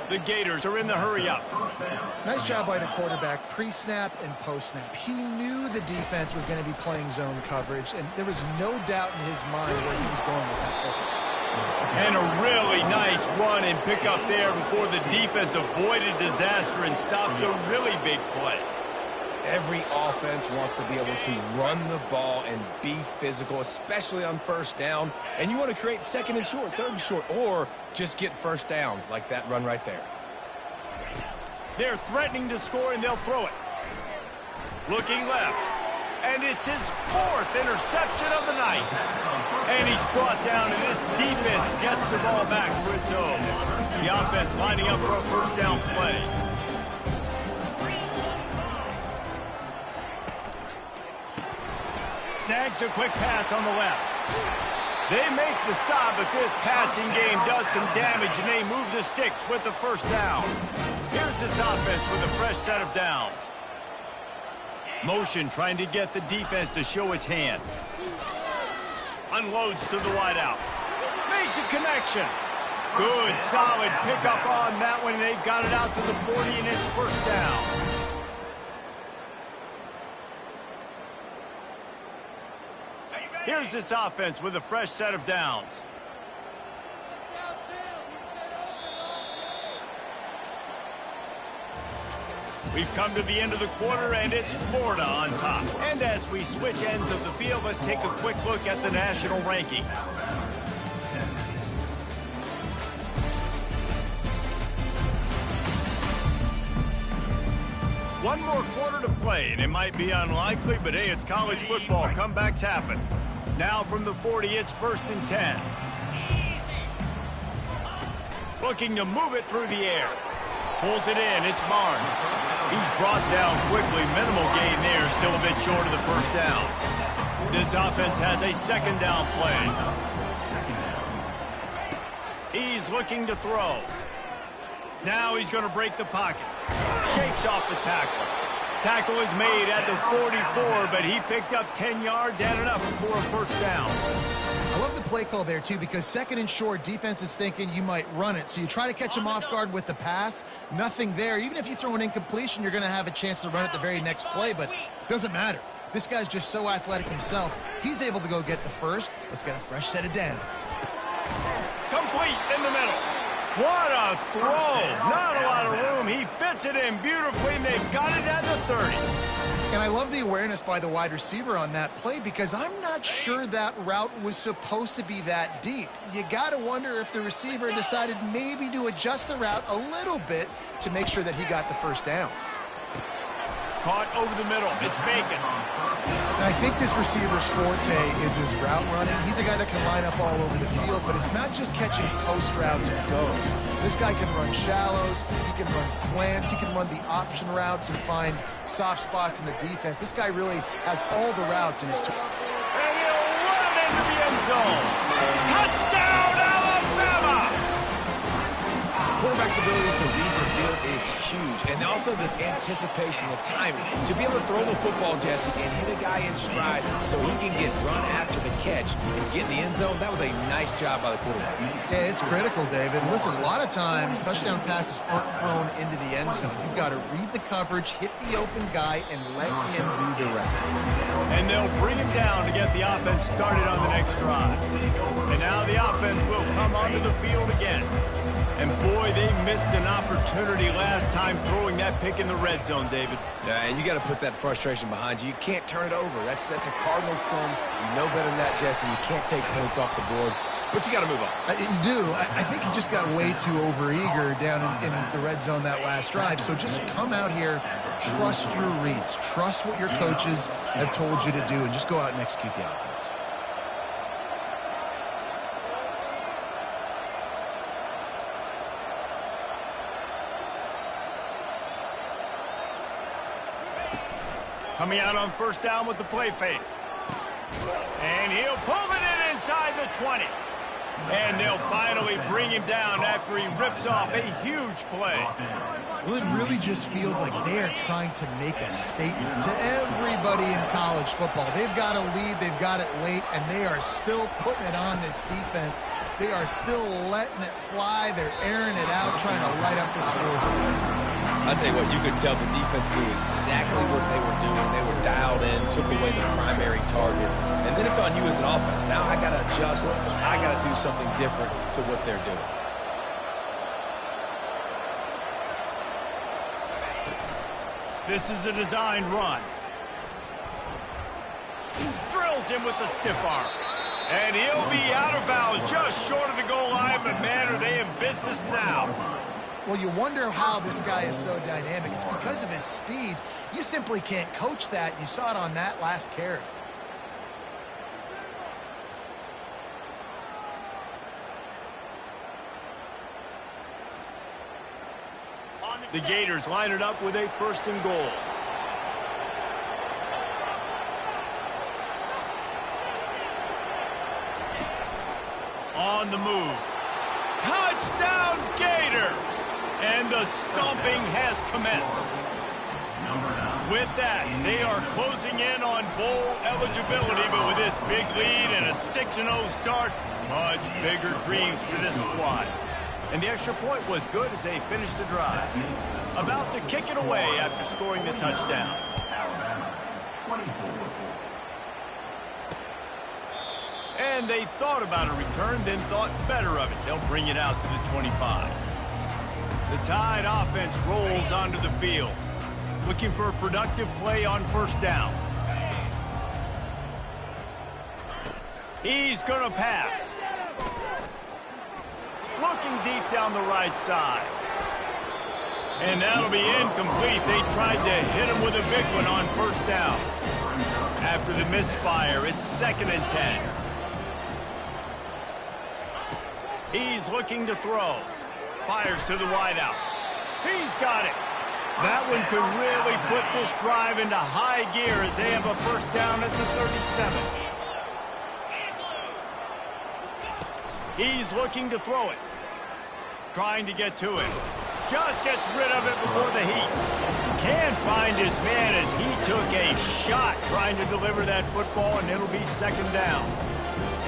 The Gators are in the hurry-up. Nice job by the quarterback, pre-snap and post-snap. He knew the defense was going to be playing zone coverage, and there was no doubt in his mind where he was going with that football. And a really nice run and pick up there before the defense avoided disaster and stopped a really big play. Every offense wants to be able to run the ball and be physical, especially on first down. And you want to create 2nd and short, 3rd and short, or just get first downs like that run right there. They're threatening to score, and they'll throw it. Looking left. And it's his 4th interception of the night. And he's brought down, and this defense gets the ball back for its own. The offense lining up for a first down play. Snags a quick pass on the left. They make the stop, but this passing game does some damage, and they move the sticks with the first down. Here's this offense with a fresh set of downs. Motion trying to get the defense to show his hand. Unloads to the wideout. Makes a connection. Good, solid pickup on that one, and they've got it out to the 40, and it's first down. Here's this offense with a fresh set of downs. We've come to the end of the quarter, and it's Florida on top. And as we switch ends of the field, let's take a quick look at the national rankings. One more quarter to play, and it might be unlikely, but hey, it's college football. Comebacks happen. Now from the 40, it's 1st and 10. Looking to move it through the air. Pulls it in. It's Barnes. He's brought down quickly. Minimal gain there. Still a bit short of the first down. This offense has a 2nd down play. He's looking to throw. Now he's going to break the pocket. Shakes off the tackle. Tackle is made at the 44, but he picked up 10 yards and enough for a first down. I love the play call there, too, because 2nd and short, defense is thinking you might run it. So you try to catch him off guard with the pass. Nothing there. Even if you throw an incompletion, you're going to have a chance to run it the very next play, but it doesn't matter. This guy's just so athletic himself. He's able to go get the first. Let's get a fresh set of downs. Complete in the middle. What a throw. Not a lot of room. He fits it in beautifully, and they've got it at the 30. And I love the awareness by the wide receiver on that play because I'm not sure that route was supposed to be that deep. You got to wonder if the receiver decided maybe to adjust the route a little bit to make sure that he got the first down. Caught over the middle. It's Bacon. And I think this receiver's forte is his route running. He's a guy that can line up all over the field, but it's not just catching post routes and goes. This guy can run shallows, he can run slants, he can run the option routes and find soft spots in the defense. This guy really has all the routes in his tool. And he'll run it into the end zone. Touchdown, Alabama! Quarterback's ability to read the field is is huge. And also the anticipation, the timing. To be able to throw the football, Jesse, and hit a guy in stride so he can get run after the catch and get in the end zone, that was a nice job by the quarterback. Yeah, it's critical, David. Listen, a lot of times touchdown passes aren't thrown into the end zone. You've got to read the coverage, hit the open guy, and let him do the rest. And they'll bring him down to get the offense started on the next drive. And now the offense will come onto the field again. And boy, they missed an opportunity last time throwing that pick in the red zone, David. Yeah, and you got to put that frustration behind you. You can't turn it over. That's a cardinal sin. You know better than that, Jesse. You can't take points off the board. But you got to move on. You do. I think he just got way too overeager down in the red zone that last drive. So just come out here, trust your reads, trust what your coaches have told you to do, and just go out and execute the offense. Coming out on first down with the play fake. And he'll pull it in inside the 20. And they'll finally bring him down after he rips off a huge play. Well, it really just feels like they are trying to make a statement to everybody in college football. They've got a lead, they've got it late, and they are still putting it on this defense. They are still letting it fly. They're airing it out, trying to light up the scoreboard. I'll tell you what, you could tell the defense knew exactly what they were doing. They were dialed in, took away the primary target. And then it's on you as an offense. Now I got to adjust. I got to do something different to what they're doing. This is a designed run. Drills him with the stiff arm. And he'll be out of bounds just short of the goal line, but man, are they in business now. Well, you wonder how this guy is so dynamic. It's because of his speed. You simply can't coach that. You saw it on that last carry. The Gators line it up with a first and goal. On the move. Touchdown, Gators! And the stomping has commenced. With that, they are closing in on bowl eligibility, but with this big lead and a 6-0 start, much bigger dreams for this squad. And the extra point was good as they finished the drive. About to kick it away after scoring the touchdown. And they thought about a return, then thought better of it. They'll bring it out to the 25. The Tide offense rolls onto the field, looking for a productive play on first down. He's going to pass. Looking deep down the right side. And that'll be incomplete. They tried to hit him with a big one on first down. After the misfire, it's 2nd and 10. He's looking to throw. Fires to the wideout. He's got it. That one could really put this drive into high gear as they have a first down at the 37. He's looking to throw it. Trying to get to it. Just gets rid of it before the heat. Can't find his man as he took a shot trying to deliver that football, and it'll be 2nd down.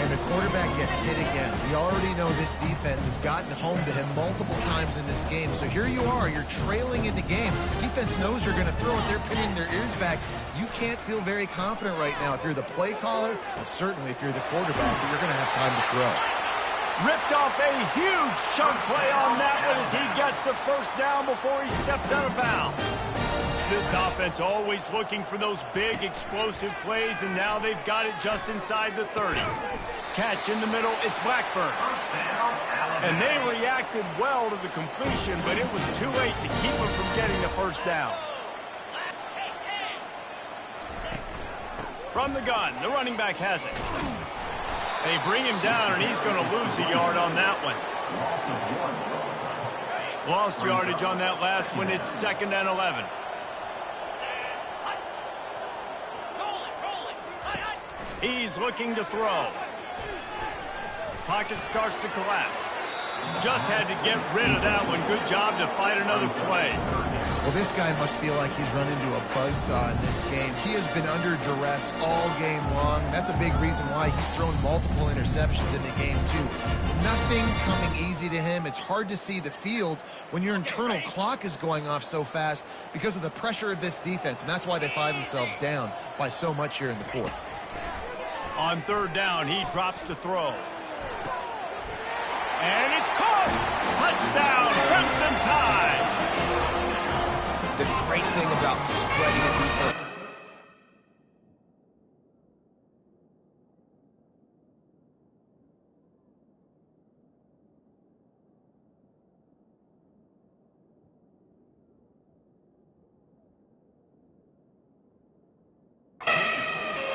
And the quarterback gets hit again. We already know this defense has gotten home to him multiple times in this game. So here you are, you're trailing in the game. Defense knows you're going to throw it. They're pinning their ears back. You can't feel very confident right now if you're the play caller, and certainly if you're the quarterback, that you're going to have time to throw. Ripped off a huge chunk play on that one as he gets the first down before he steps out of bounds. This offense always looking for those big explosive plays, and now they've got it just inside the 30. Catch in the middle, it's Blackburn. And they reacted well to the completion, but it was too late to keep them from getting the first down. From the gun, the running back has it. They bring him down, and he's going to lose a yard on that one. Lost yardage on that last one. It's 2nd and 11. He's looking to throw. Pocket starts to collapse. Just had to get rid of that one. Good job to fight another play. Well, this guy must feel like he's run into a buzzsaw in this game. He has been under duress all game long, and that's a big reason why he's thrown multiple interceptions in the game, too. Nothing coming easy to him. It's hard to see the field when your internal clock is going off so fast because of the pressure of this defense, and that's why they find themselves down by so much here in the fourth. On third down, he drops to throw. And it's caught! Touchdown, Crimson Tide! The great thing about spreading a defense.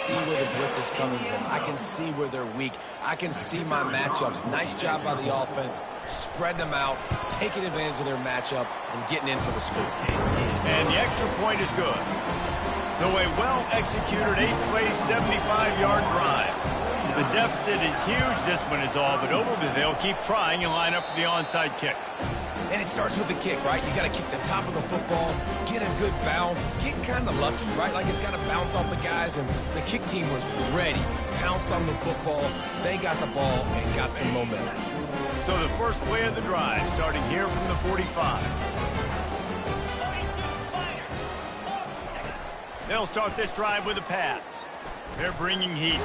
See where the blitz is coming from. I can see where they're weak. I can see my matchups. Nice job by the offense, spreading them out, taking advantage of their matchup, and getting in for the score. And the extra point is good. So a well-executed 8-play, 75-yard drive. The deficit is huge. This one is all but over, but they'll keep trying and line up for the onside kick. And it starts with the kick, right? You got to kick the top of the football, get a good bounce, get kind of lucky, right? Like it's got to bounce off the guys, and the kick team was ready. Pounced on the football, they got the ball, and got some momentum. So the first play of the drive, starting here from the 45. They'll start this drive with a pass. They're bringing heat.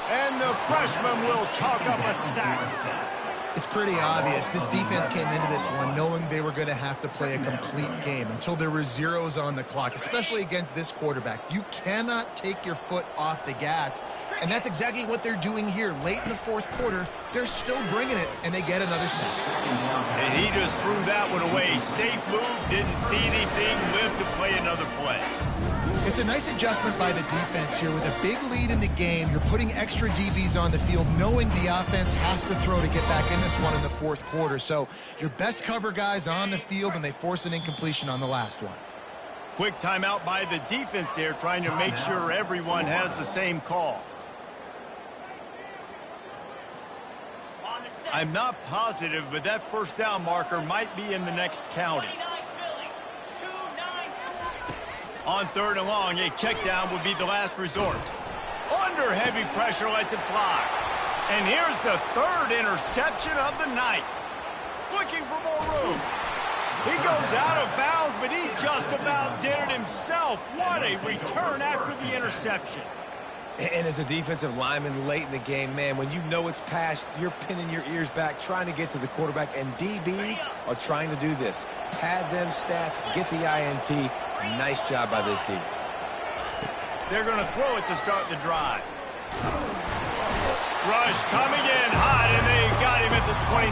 And the freshman will chalk up a sack. It's pretty obvious. This defense came into this one knowing they were going to have to play a complete game until there were zeros on the clock, especially against this quarterback. You cannot take your foot off the gas, and that's exactly what they're doing here. Late in the fourth quarter, they're still bringing it, and they get another sack. And he just threw that one away. Safe move, didn't see anything, lived to play another play. It's a nice adjustment by the defense here. With a big lead in the game, you're putting extra DBs on the field, knowing the offense has to throw to get back in this one in the fourth quarter. So your best cover guys on the field, and they force an incompletion on the last one. Quick timeout by the defense there, trying to make sure everyone has the same call. I'm not positive, but that first down marker might be in the next county. On third and long, a check down would be the last resort. Under heavy pressure, lets it fly. And here's the third interception of the night. Looking for more room. He goes out of bounds, but he just about did it himself. What a return after the interception. And as a defensive lineman late in the game, man, when you know it's past, you're pinning your ears back, trying to get to the quarterback, and DBs are trying to do this. Pad them stats, get the INT. Nice job by this D. They're going to throw it to start the drive. Rush coming in hot, and they got him at the 29.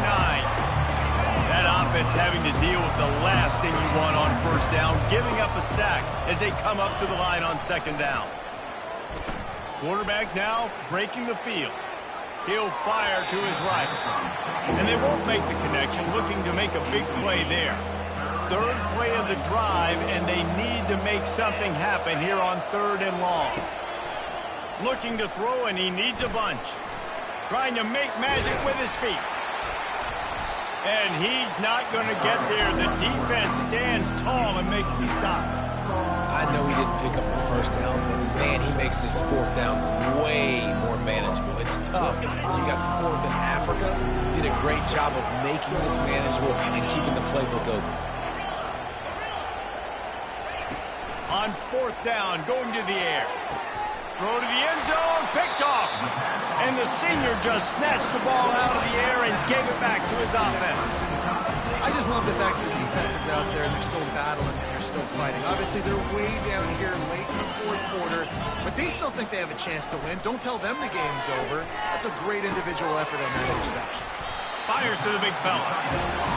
That offense having to deal with the last thing you want on first down, giving up a sack as they come up to the line on second down. Quarterback now breaking the field. He'll fire to his right. And they won't make the connection, looking to make a big play there. Third play of the drive, and they need to make something happen here on third and long. Looking to throw, and he needs a bunch. Trying to make magic with his feet. And he's not going to get there. The defense stands tall and makes the stop. I know he didn't pick up the first down, but man, he makes this fourth down way more manageable. It's tough. When you got fourth in Africa, he did a great job of making this manageable and keeping the playbook open. On fourth down, going to the air. Throw to the end zone, picked off. And the senior just snatched the ball out of the air and gave it back to his offense. I just love the fact that the defense is out there and they're still battling and they're still fighting. Obviously, they're way down here late in the fourth quarter, but they still think they have a chance to win. Don't tell them the game's over. That's a great individual effort on that interception. Fires to the big fella.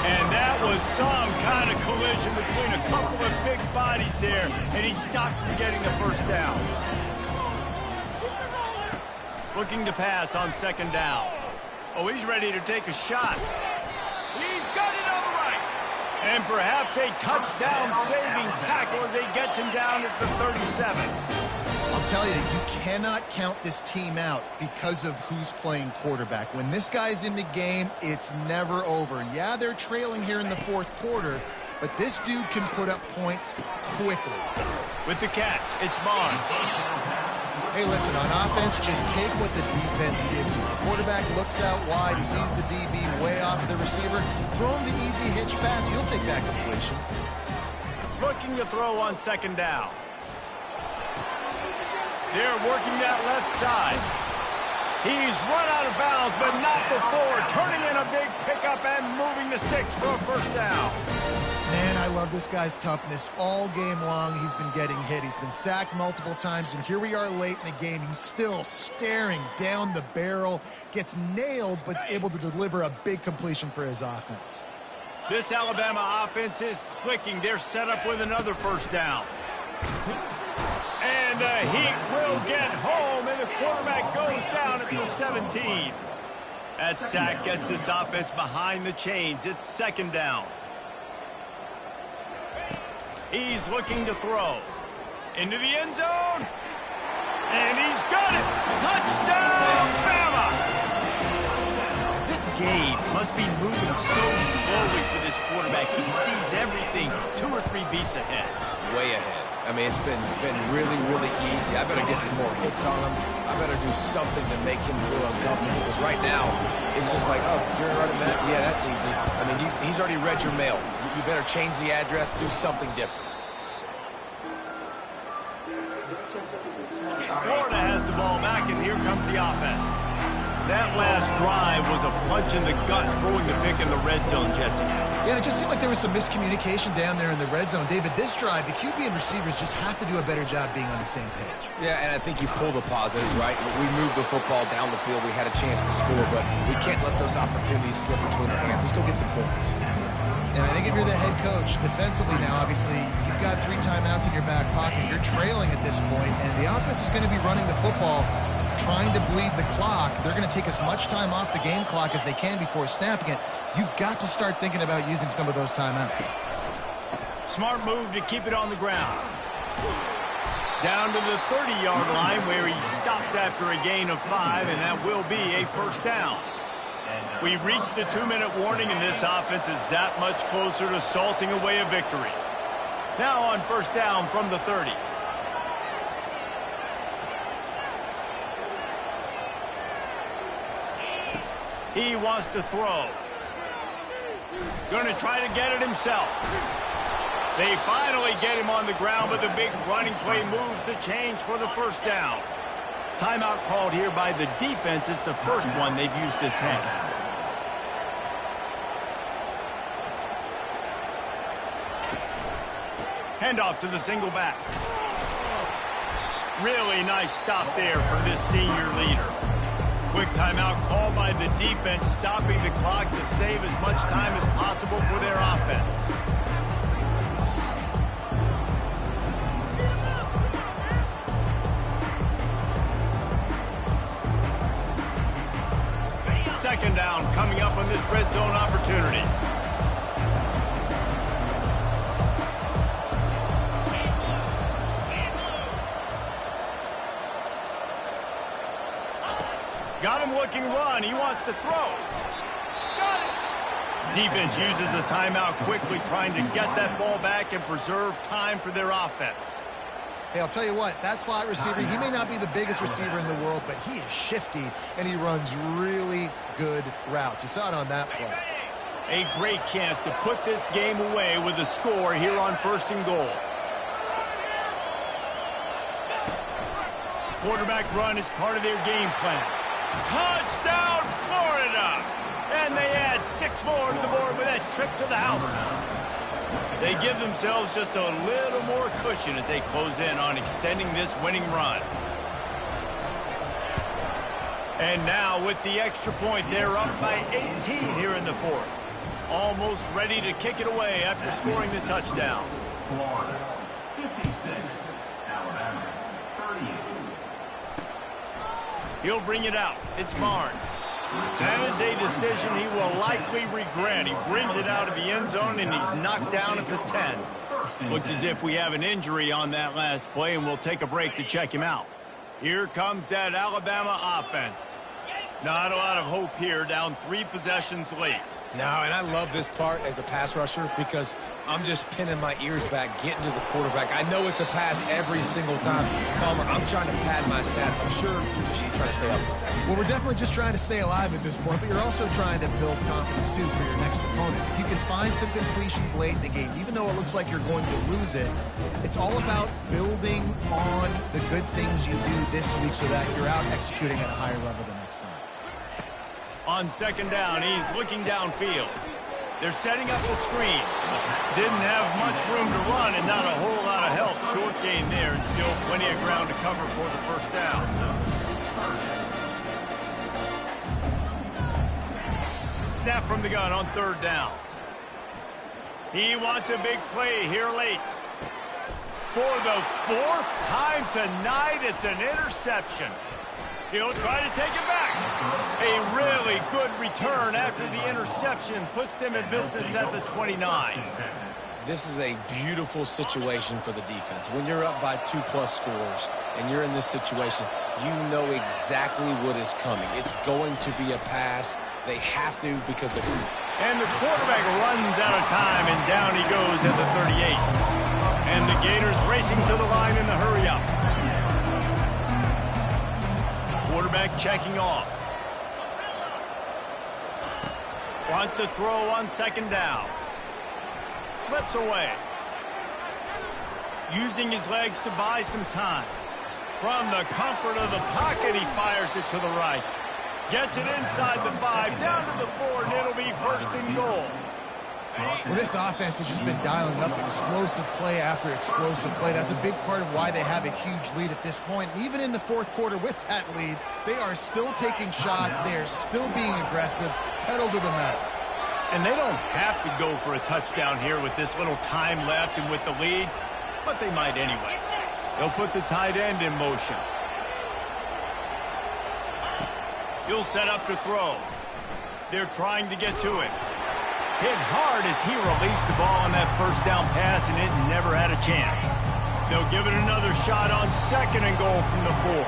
And that was some kind of collision between a couple of big bodies there, and he stopped from getting the first down. Looking to pass on second down. Oh, he's ready to take a shot. He's got it on the right. And perhaps a touchdown-saving tackle as he gets him down at the 37. I'll tell you, you cannot count this team out because of who's playing quarterback. When this guy's in the game, it's never over. Yeah, they're trailing here in the fourth quarter, but this dude can put up points quickly. With the catch, it's Barnes. Hey, listen, on offense, just take what the defense gives you. The quarterback looks out wide, he sees the DB way off of the receiver. Throw him the easy hitch pass, he'll take that completion. Looking to throw on second down. They're working that left side. He's run out of bounds, but not before. Turning in a big pickup and moving the sticks for a first down. Man, I love this guy's toughness. All game long, he's been getting hit. He's been sacked multiple times, and here we are late in the game. He's still staring down the barrel, gets nailed, but is able to deliver a big completion for his offense. This Alabama offense is clicking. They're set up with another first down. And the Heat will get home, and the quarterback goes down at the 17. That sack gets this offense behind the chains. It's second down. He's looking to throw. Into the end zone. And he's got it. Touchdown, Bama! This game must be moving so slowly for this quarterback. He sees everything 2 or 3 beats ahead. Way ahead. I mean, it's been really, really easy. I better get some more hits on him. I better do something to make him feel uncomfortable. Because right now, it's just like, oh, you're running that? Yeah, that's easy. I mean, he's already read your mail. You better change the address, do something different. Florida has the ball back, and here comes the offense. That last drive was a punch in the gut, throwing the pick in the red zone, Jesse. Yeah, it just seemed like there was some miscommunication down there in the red zone. David, this drive, the QB and receivers just have to do a better job being on the same page. Yeah, and I think you pull the positives, right? We moved the football down the field. We had a chance to score, but we can't let those opportunities slip between our hands. Let's go get some points. And I think if you're the head coach, defensively now, obviously, you've got 3 timeouts in your back pocket. You're trailing at this point, and the offense is going to be running the football, trying to bleed the clock. They're going to take as much time off the game clock as they can before snapping it. You've got to start thinking about using some of those timeouts. Smart move to keep it on the ground. Down to the 30-yard line where he stopped after a gain of 5, and that will be a first down. We've reached the 2-minute warning, and this offense is that much closer to salting away a victory. Now on first down from the 30. He wants to throw. Going to try to get it himself. They finally get him on the ground, but the big running play moves the chains for the first down. Timeout called here by the defense. It's the first one they've used this half. Handoff to the single back. Really nice stop there from this senior leader. Quick timeout called by the defense, stopping the clock to save as much time as possible for their offense. Second down coming up on this red zone opportunity. Got him looking run. He wants to throw. Got it. Defense uses a timeout quickly, trying to get that ball back and preserve time for their offense. Hey, I'll tell you what, that slot receiver, he may not be the biggest receiver in the world, but he is shifty, and he runs really good routes. You saw it on that play. A great chance to put this game away with a score here on first and goal. Quarterback run is part of their game plan. Touchdown, Florida! And they add 6 more to the board with that trip to the house. They give themselves just a little more cushion as they close in on extending this winning run. And now with the extra point, they're up by 18 here in the fourth. Almost ready to kick it away after scoring the touchdown. Florida, 56. Alabama, 38. He'll bring it out. It's Barnes. That is a decision he will likely regret. He brings it out of the end zone, and he's knocked down at the 10. Looks as if we have an injury on that last play, and we'll take a break to check him out. Here comes that Alabama offense. Not a lot of hope here, down 3 possessions late. No, and I love this part as a pass rusher because I'm just pinning my ears back, getting to the quarterback. I know it's a pass every single time. Palmer, I'm trying to pad my stats. I'm sure you're just trying to stay up. Well, we're definitely just trying to stay alive at this point, but you're also trying to build confidence, too, for your next opponent. If you can find some completions late in the game, even though it looks like you're going to lose it, it's all about building on the good things you do this week so that you're out executing at a higher level the next time. On second down, he's looking downfield. They're setting up the screen. Didn't have much room to run and not a whole lot of help. Short gain there and still plenty of ground to cover for the first down. Snap from the gun on third down. He wants a big play here late. For the 4th time tonight, it's an interception. He'll try to take it back. A really good return after the interception puts them in business at the 29. This is a beautiful situation for the defense. When you're up by 2+ scores and you're in this situation, you know exactly what is coming. It's going to be a pass. They have to because the... And the quarterback runs out of time, and down he goes at the 38. And the Gators racing to the line in the hurry-up. Quarterback checking off. Wants to throw on second down. Slips away. Using his legs to buy some time. From the comfort of the pocket, he fires it to the right. Gets it inside the 5, down to the 4, and it'll be first and goal. Well, this offense has just been dialing up explosive play after explosive play. That's a big part of why they have a huge lead at this point. And even in the 4th quarter with that lead, they are still taking shots. They are still being aggressive, pedal to the metal. And they don't have to go for a touchdown here with this little time left and with the lead, but they might anyway. They'll put the tight end in motion. He'll set up to throw. They're trying to get to him. Hit hard as he released the ball on that first down pass, and it never had a chance. They'll give it another shot on second and goal from the 4.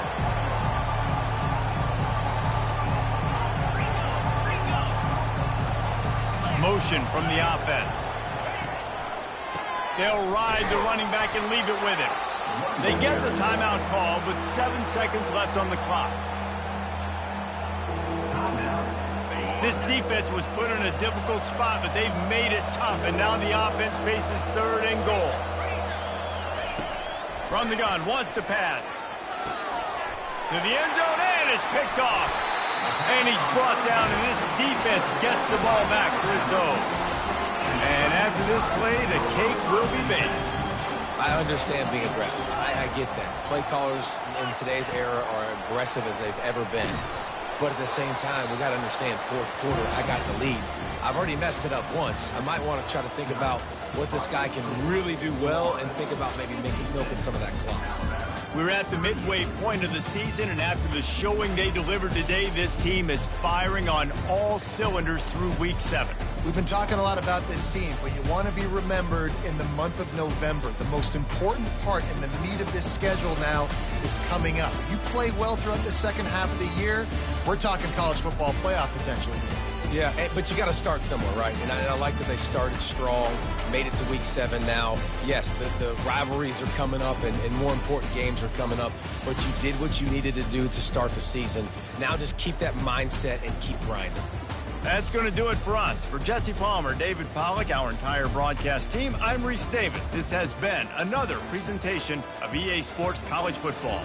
Motion from the offense. They'll ride the running back and leave it with him. They get the timeout call with 7 seconds left on the clock. This defense was put in a difficult spot, but they've made it tough, and now the offense faces third and goal. From the gun, wants to pass. To the end zone, and it's picked off. And he's brought down, and this defense gets the ball back for its own. And after this play, the cake will be baked. I understand being aggressive. I get that. Play callers in today's era are aggressive as they've ever been. But at the same time, we got to understand 4th quarter, I got the lead. I've already messed it up once. I might want to try to think about what this guy can really do well and think about maybe milking some of that clock. We're at the midway point of the season, and after the showing they delivered today, this team is firing on all cylinders through Week 7. We've been talking a lot about this team, but you want to be remembered in the month of November. The most important part and the meat of this schedule now is coming up. If you play well throughout the second half of the year, we're talking college football playoff potentially. Yeah, but you got to start somewhere, right? And I like that they started strong, made it to Week 7 now. Yes, the rivalries are coming up and more important games are coming up, but you did what you needed to do to start the season. Now just keep that mindset and keep grinding. That's going to do it for us. For Jesse Palmer, David Pollack, our entire broadcast team, I'm Reese Davis. This has been another presentation of EA Sports College Football.